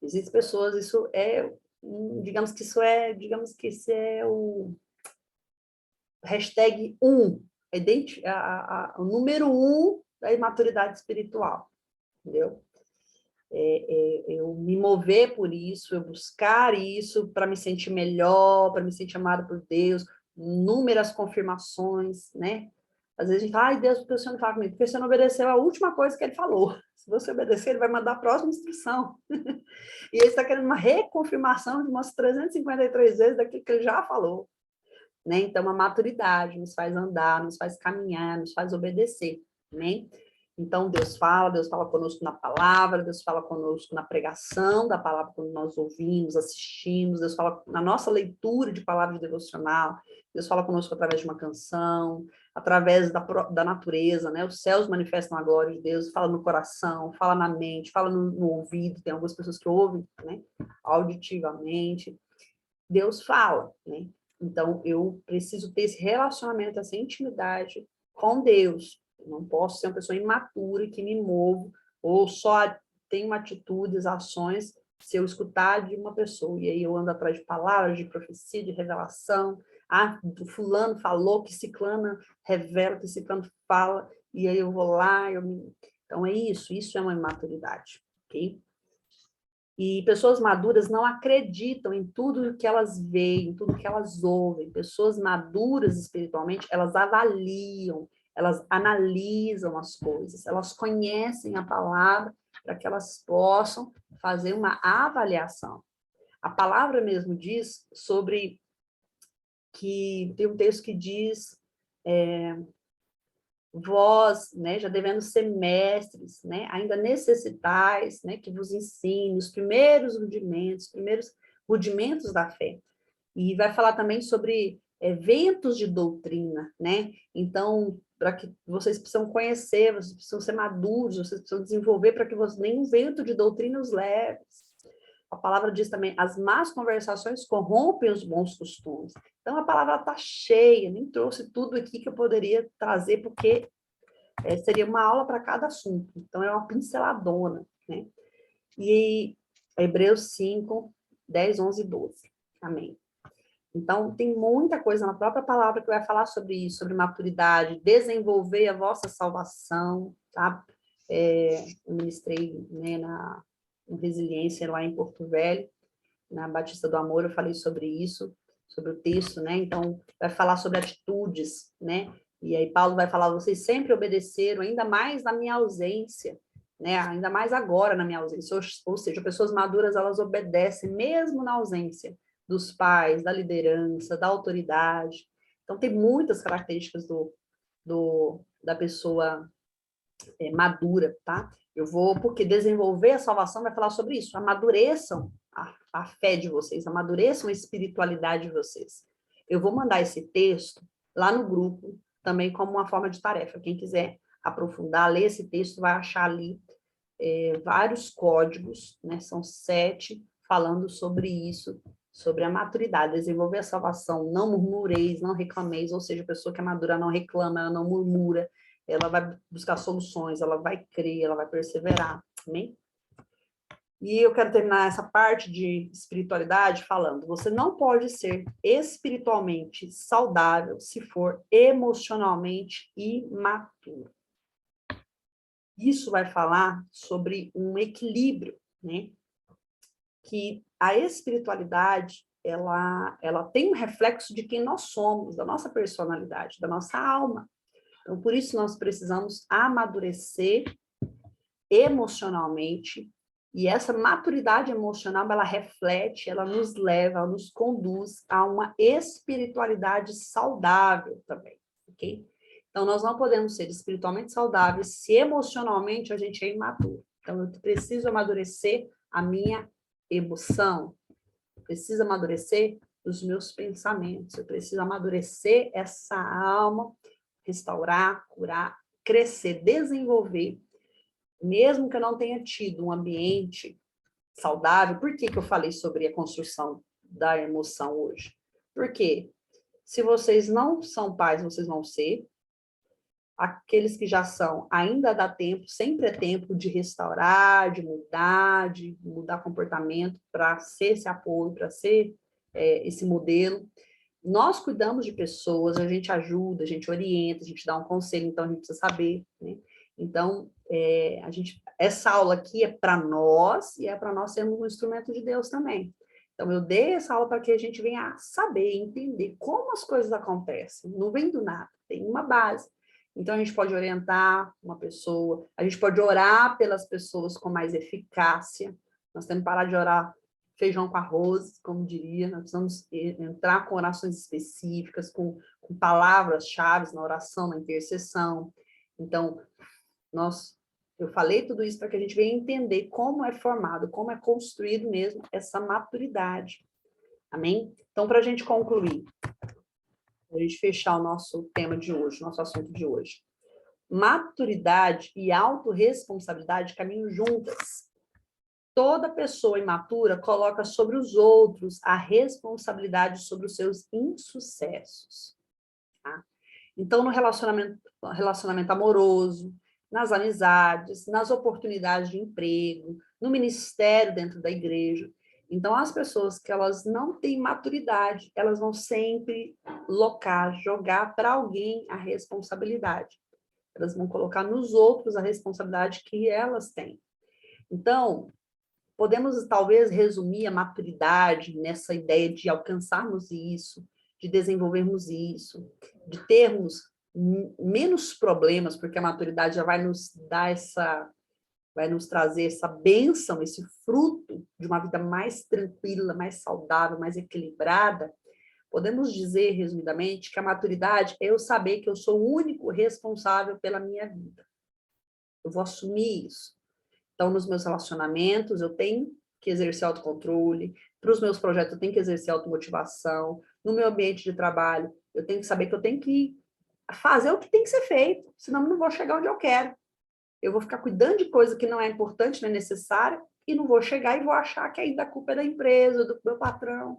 Existem pessoas, isso é, digamos que isso é o hashtag 1, o número 1 da imaturidade espiritual, entendeu? Eu me mover por isso, eu buscar isso para me sentir melhor, para me sentir amado por Deus, inúmeras confirmações, né? Às vezes a gente fala, ai Deus, por que o Senhor não fala comigo? Porque você não obedeceu a última coisa que ele falou. Se você obedecer, ele vai mandar a próxima instrução. E ele está querendo uma reconfirmação de umas 353 vezes daquilo que ele já falou. Né? Então, a maturidade nos faz andar, nos faz caminhar, nos faz obedecer, né? Então, Deus fala conosco na palavra, Deus fala conosco na pregação da palavra quando nós ouvimos, assistimos, Deus fala na nossa leitura de palavra devocional, Deus fala conosco através de uma canção, através da natureza, né? Os céus manifestam a glória de Deus, fala no coração, fala na mente, fala no ouvido, tem algumas pessoas que ouvem, né? Auditivamente. Deus fala, né? Então, eu preciso ter esse relacionamento, essa intimidade com Deus. Eu não posso ser uma pessoa imatura que me movo, ou só tenho atitudes, ações se eu escutar de uma pessoa, e aí eu ando atrás de palavras, de profecia, de revelação, do fulano falou que ciclana revela, que ciclano fala, e aí eu vou lá, então é isso é uma imaturidade, ok? E pessoas maduras não acreditam em tudo que elas veem, em tudo que elas ouvem. Pessoas maduras espiritualmente, elas avaliam, elas analisam as coisas, elas conhecem a palavra para que elas possam fazer uma avaliação. A palavra mesmo diz sobre que tem um texto que diz vós, né, já devendo ser mestres, né, ainda necessitais, né, que vos ensine os primeiros rudimentos da fé. E vai falar também sobre eventos de doutrina, né? Então, para que vocês precisam conhecer, vocês precisam ser maduros, vocês precisam desenvolver para que nenhum vento de doutrina os leve. A palavra diz também, as más conversações corrompem os bons costumes. Então, a palavra está cheia, nem trouxe tudo aqui que eu poderia trazer, porque seria uma aula para cada assunto. Então, é uma pinceladona, né? E Hebreus 5, 10, 11 e 12. Amém. Então, tem muita coisa na própria palavra que vai falar sobre isso, sobre maturidade, desenvolver a vossa salvação, tá? Eu ministrei, né, no Resiliência lá em Porto Velho, na Batista do Amor, eu falei sobre isso, sobre o texto, né? Então, vai falar sobre atitudes, né? E aí Paulo vai falar, vocês sempre obedeceram, ainda mais na minha ausência, né? Ainda mais agora na minha ausência. Ou seja, pessoas maduras, elas obedecem mesmo na ausência dos pais, da liderança, da autoridade. Então, tem muitas características da pessoa madura, tá? Eu vou, porque desenvolver a salvação vai falar sobre isso. Amadureçam a fé de vocês, amadureçam a espiritualidade de vocês. Eu vou mandar esse texto lá no grupo, também como uma forma de tarefa. Quem quiser aprofundar, ler esse texto, vai achar ali vários códigos, né? São 7, falando sobre isso, sobre a maturidade, desenvolver a salvação. Não murmureis, não reclameis, ou seja, a pessoa que é madura não reclama, ela não murmura, ela vai buscar soluções, ela vai crer, ela vai perseverar, amém? E eu quero terminar essa parte de espiritualidade falando, você não pode ser espiritualmente saudável se for emocionalmente imaturo. Isso vai falar sobre um equilíbrio, né? Que a espiritualidade, ela tem um reflexo de quem nós somos, da nossa personalidade, da nossa alma. Então, por isso, nós precisamos amadurecer emocionalmente, e essa maturidade emocional, ela reflete, ela nos leva, ela nos conduz a uma espiritualidade saudável também, ok? Então, nós não podemos ser espiritualmente saudáveis se emocionalmente a gente é imaturo. Então, eu preciso amadurecer a minha emoção, eu preciso amadurecer os meus pensamentos, eu preciso amadurecer essa alma, restaurar, curar, crescer, desenvolver, mesmo que eu não tenha tido um ambiente saudável. Por que eu falei sobre a construção da emoção hoje? Porque se vocês não são pais, vocês vão ser. Aqueles que já são, ainda dá tempo, sempre é tempo de restaurar, de mudar comportamento para ser esse apoio, para ser esse modelo. Nós cuidamos de pessoas, a gente ajuda, a gente orienta, a gente dá um conselho, então a gente precisa saber, né? Então, essa aula aqui é para nós, e é para nós sermos um instrumento de Deus também. Então, eu dei essa aula para que a gente venha saber, entender como as coisas acontecem. Não vem do nada, tem uma base. Então, a gente pode orientar uma pessoa, a gente pode orar pelas pessoas com mais eficácia. Nós temos que parar de orar feijão com arroz, como diria, nós precisamos entrar com orações específicas, com palavras-chave na oração, na intercessão. Então, eu falei tudo isso para que a gente venha entender como é formado, como é construído mesmo essa maturidade. Amém? Então, para a gente concluir, para a gente fechar o nosso tema de hoje, nosso assunto de hoje. Maturidade e autorresponsabilidade caminham juntas. Toda pessoa imatura coloca sobre os outros a responsabilidade sobre os seus insucessos. Tá? Então, no relacionamento amoroso, nas amizades, nas oportunidades de emprego, no ministério dentro da igreja. Então, as pessoas que elas não têm maturidade, elas vão sempre jogar para alguém a responsabilidade. Elas vão colocar nos outros a responsabilidade que elas têm. Então, podemos talvez resumir a maturidade nessa ideia de alcançarmos isso, de desenvolvermos isso, de termos menos problemas, porque a maturidade já vai nos dar vai nos trazer essa bênção, esse fruto de uma vida mais tranquila, mais saudável, mais equilibrada. Podemos dizer, resumidamente, que a maturidade é eu saber que eu sou o único responsável pela minha vida. Eu vou assumir isso. Então, nos meus relacionamentos, eu tenho que exercer autocontrole, para os meus projetos, eu tenho que exercer automotivação, no meu ambiente de trabalho, eu tenho que saber que eu tenho que fazer o que tem que ser feito, senão eu não vou chegar onde eu quero. Eu vou ficar cuidando de coisa que não é importante, não é necessária, e não vou chegar e vou achar que ainda a culpa é da empresa, do meu patrão.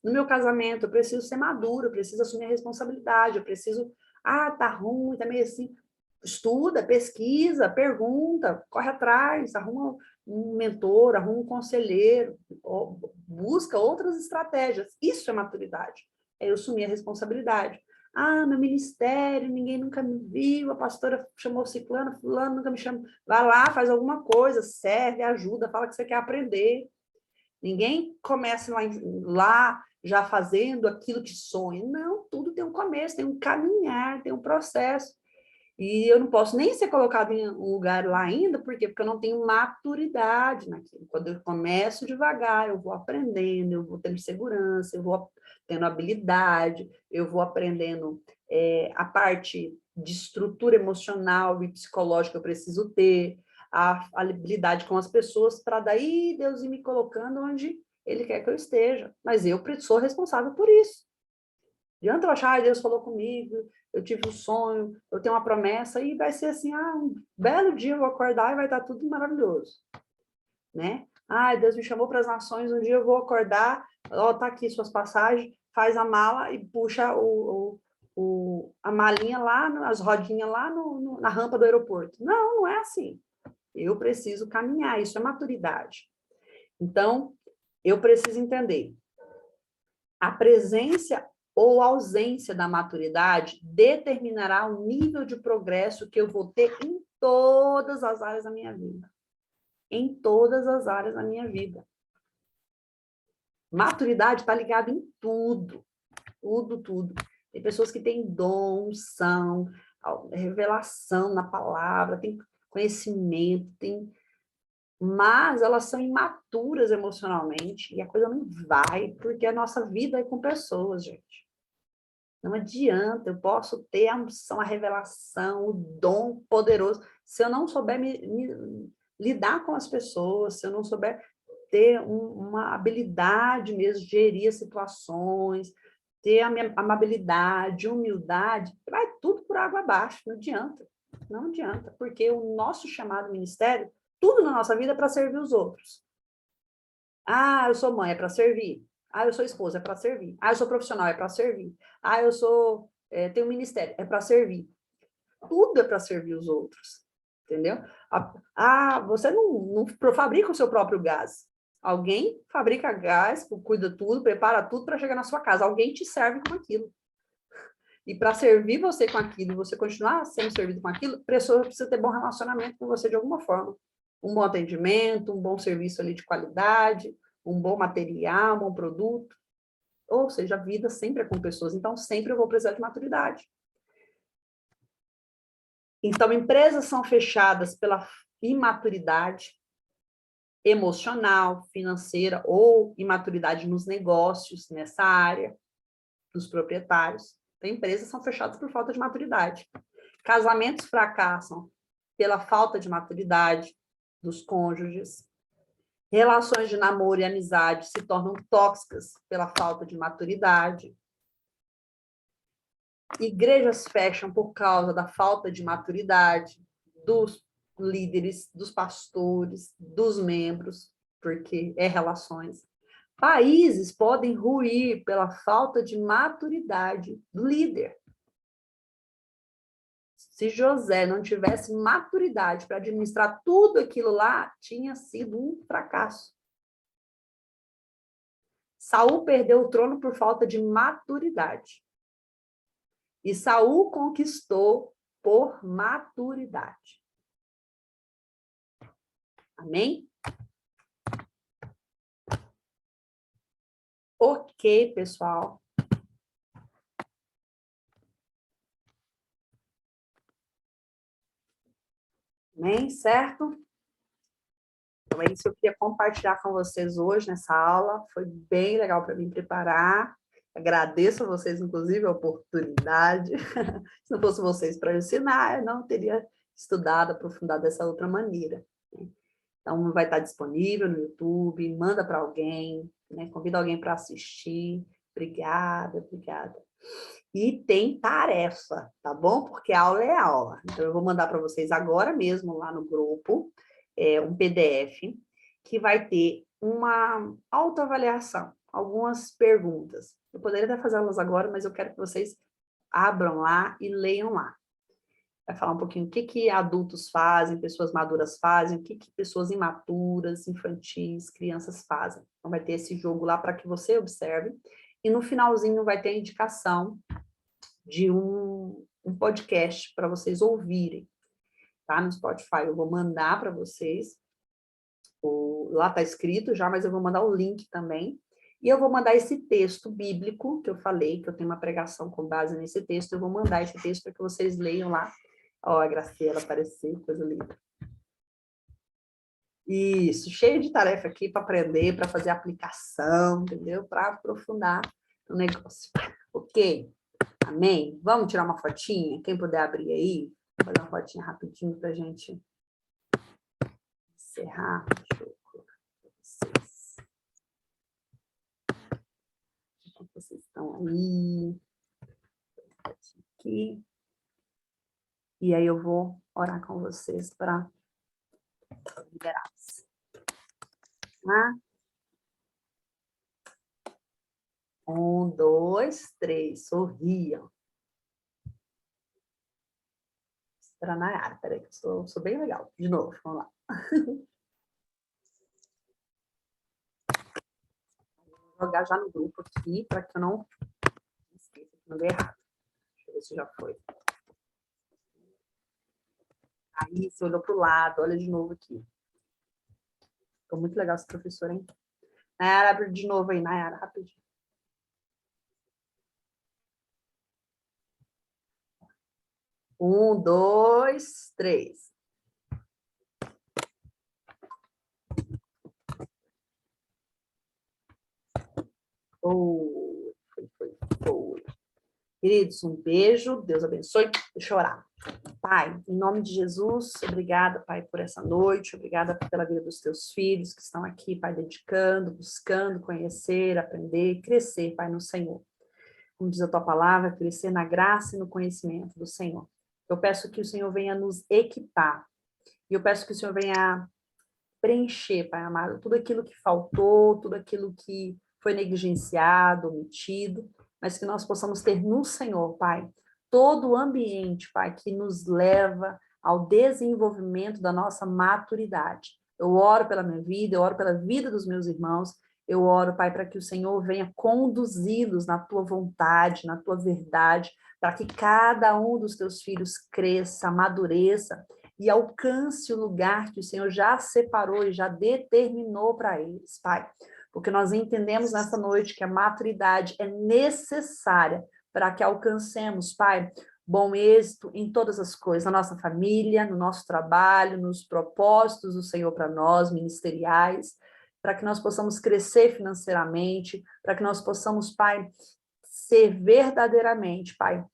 No meu casamento, eu preciso ser madura, eu preciso assumir a responsabilidade, eu preciso, tá ruim, tá meio assim. Estuda, pesquisa, pergunta, corre atrás, arruma um mentor, arruma um conselheiro, busca outras estratégias. Isso é maturidade. É eu assumir a responsabilidade. Meu ministério, ninguém nunca me viu, a pastora chamou ciclano, fulano nunca me chamou. Vai lá, faz alguma coisa, serve, ajuda, fala que você quer aprender. Ninguém começa lá já fazendo aquilo que sonha. Não, tudo tem um começo, tem um caminhar, tem um processo. E eu não posso nem ser colocado em um lugar lá ainda, por quê? Porque eu não tenho maturidade naquilo. Quando eu começo devagar, eu vou aprendendo, eu vou tendo segurança, eu vou tendo habilidade, eu vou aprendendo a parte de estrutura emocional e psicológica que eu preciso ter, a habilidade com as pessoas, para daí Deus ir me colocando onde Ele quer que eu esteja. Mas eu sou responsável por isso. Adianta eu achar, Deus falou comigo, eu tive um sonho, eu tenho uma promessa, e vai ser assim, um belo dia eu vou acordar e vai estar tudo maravilhoso, né? Deus me chamou para as nações, um dia eu vou acordar, tá aqui suas passagens, faz a mala e puxa a malinha lá, as rodinhas lá na rampa do aeroporto. Não, não é assim. Eu preciso caminhar, isso é maturidade. Então, eu preciso entender. A presença ou ausência da maturidade determinará o nível de progresso que eu vou ter em todas as áreas da minha vida. Em todas as áreas da minha vida. Maturidade está ligada em tudo. Tudo, tudo. Tem pessoas que têm dom, unção, revelação na palavra, tem conhecimento, mas elas são imaturas emocionalmente e a coisa não vai, porque a nossa vida é com pessoas, gente. Não adianta, eu posso ter a unção, a revelação, o dom poderoso. Se eu não souber lidar com as pessoas, se eu não souber ter uma habilidade mesmo de gerir situações, ter a minha amabilidade, humildade, vai tudo por água abaixo, não adianta. Não adianta, porque o nosso chamado ministério, tudo na nossa vida é para servir os outros. Eu sou mãe, é para servir. Eu sou esposa, é para servir. Eu sou profissional, é para servir. Eu sou tenho um ministério, é para servir. Tudo é para servir os outros, entendeu? Você não fabrica o seu próprio gás. Alguém fabrica gás, cuida tudo, prepara tudo para chegar na sua casa. Alguém te serve com aquilo. E para servir você com aquilo, e você continuar sendo servido com aquilo, a pessoa precisa ter bom relacionamento com você de alguma forma. Um bom atendimento, um bom serviço ali de qualidade, um bom material, um bom produto. Ou seja, a vida sempre é com pessoas, então sempre eu vou precisar de maturidade. Então, empresas são fechadas pela imaturidade emocional, financeira ou imaturidade nos negócios, nessa área, dos proprietários. Então, empresas são fechadas por falta de maturidade. Casamentos fracassam pela falta de maturidade dos cônjuges. Relações de namoro e amizade se tornam tóxicas pela falta de maturidade. Igrejas fecham por causa da falta de maturidade dos líderes, dos pastores, dos membros, porque é relações. Países podem ruir pela falta de maturidade do líder. Se José não tivesse maturidade para administrar tudo aquilo lá, tinha sido um fracasso. Saul perdeu o trono por falta de maturidade. E Saul conquistou por maturidade. Amém? Ok, pessoal. Amém? Certo? Então, é isso que eu queria compartilhar com vocês hoje nessa aula. Foi bem legal para mim preparar. Agradeço a vocês, inclusive, a oportunidade. Se não fosse vocês para ensinar, eu não teria estudado, aprofundado dessa outra maneira. Então, vai estar disponível no YouTube, manda para alguém, né? Convida alguém para assistir. Obrigada, obrigada. E tem tarefa, tá bom? Porque aula é aula. Então, eu vou mandar para vocês agora mesmo lá no grupo um PDF que vai ter uma autoavaliação, algumas perguntas. Eu poderia até fazê-las agora, mas eu quero que vocês abram lá e leiam lá. Vai falar um pouquinho o que adultos fazem, pessoas maduras fazem, o que pessoas imaturas, infantis, crianças fazem. Então, vai ter esse jogo lá para que você observe. E no finalzinho vai ter a indicação de um podcast para vocês ouvirem, tá? No Spotify. Eu vou mandar para vocês. Lá está escrito já, mas eu vou mandar o link também. E eu vou mandar esse texto bíblico que eu falei, que eu tenho uma pregação com base nesse texto. Eu vou mandar esse texto para que vocês leiam lá. Ó, a Graciela apareceu, coisa linda. Isso, cheio de tarefa aqui para aprender, para fazer aplicação, entendeu? Para aprofundar o negócio. Ok? Amém? Vamos tirar uma fotinha? Quem puder abrir aí? Vou fazer uma fotinha rapidinho para a gente encerrar. Deixa eu colocar para vocês. Então, vocês estão aí. Aqui. E aí eu vou orar com vocês para liberá-los. Tá? 1, 2, 3. Sorriam. Para a Nayara. Peraí, que eu sou bem legal. De novo, vamos lá. Vou jogar já no grupo aqui, para que eu não esqueça que não dê errado. Deixa eu ver se já foi. Aí, você olhou para o lado, olha de novo aqui. Ficou muito legal esse professor, hein? Nayara, abre de novo aí, Nayara, rapidinho. Um, dois, três. Foi. Queridos, um beijo, Deus abençoe. Deixa eu orar. Pai, em nome de Jesus, obrigada, Pai, por essa noite, obrigada pela vida dos teus filhos que estão aqui, Pai, dedicando, buscando conhecer, aprender, crescer, Pai, no Senhor. Como diz a tua palavra, crescer na graça e no conhecimento do Senhor. Eu peço que o Senhor venha nos equipar, e eu peço que o Senhor venha preencher, Pai amado, tudo aquilo que faltou, tudo aquilo que foi negligenciado, omitido, mas que nós possamos ter no Senhor, Pai, todo o ambiente, Pai, que nos leva ao desenvolvimento da nossa maturidade. Eu oro pela minha vida, eu oro pela vida dos meus irmãos, eu oro, Pai, para que o Senhor venha conduzi-los na tua vontade, na tua verdade, para que cada um dos teus filhos cresça, amadureça e alcance o lugar que o Senhor já separou e já determinou para eles, Pai. Porque nós entendemos nessa noite que a maturidade é necessária para que alcancemos, Pai, bom êxito em todas as coisas, na nossa família, no nosso trabalho, nos propósitos do Senhor para nós, ministeriais, para que nós possamos crescer financeiramente, para que nós possamos, Pai, ser verdadeiramente, Pai,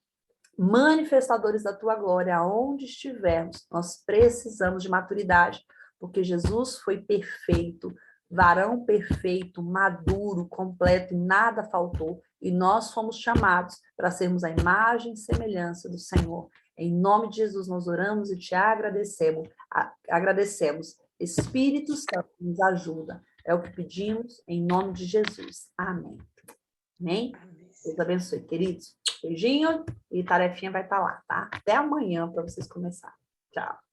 manifestadores da tua glória, aonde estivermos. Nós precisamos de maturidade, porque Jesus foi perfeito, varão perfeito, maduro, completo, e nada faltou. E nós fomos chamados para sermos a imagem e semelhança do Senhor. Em nome de Jesus, nós oramos e te agradecemos. Espírito Santo, nos ajuda. É o que pedimos, em nome de Jesus. Amém. Amém? Deus abençoe, queridos. Beijinho e tarefinha vai estar lá, tá? Até amanhã para vocês começarem. Tchau.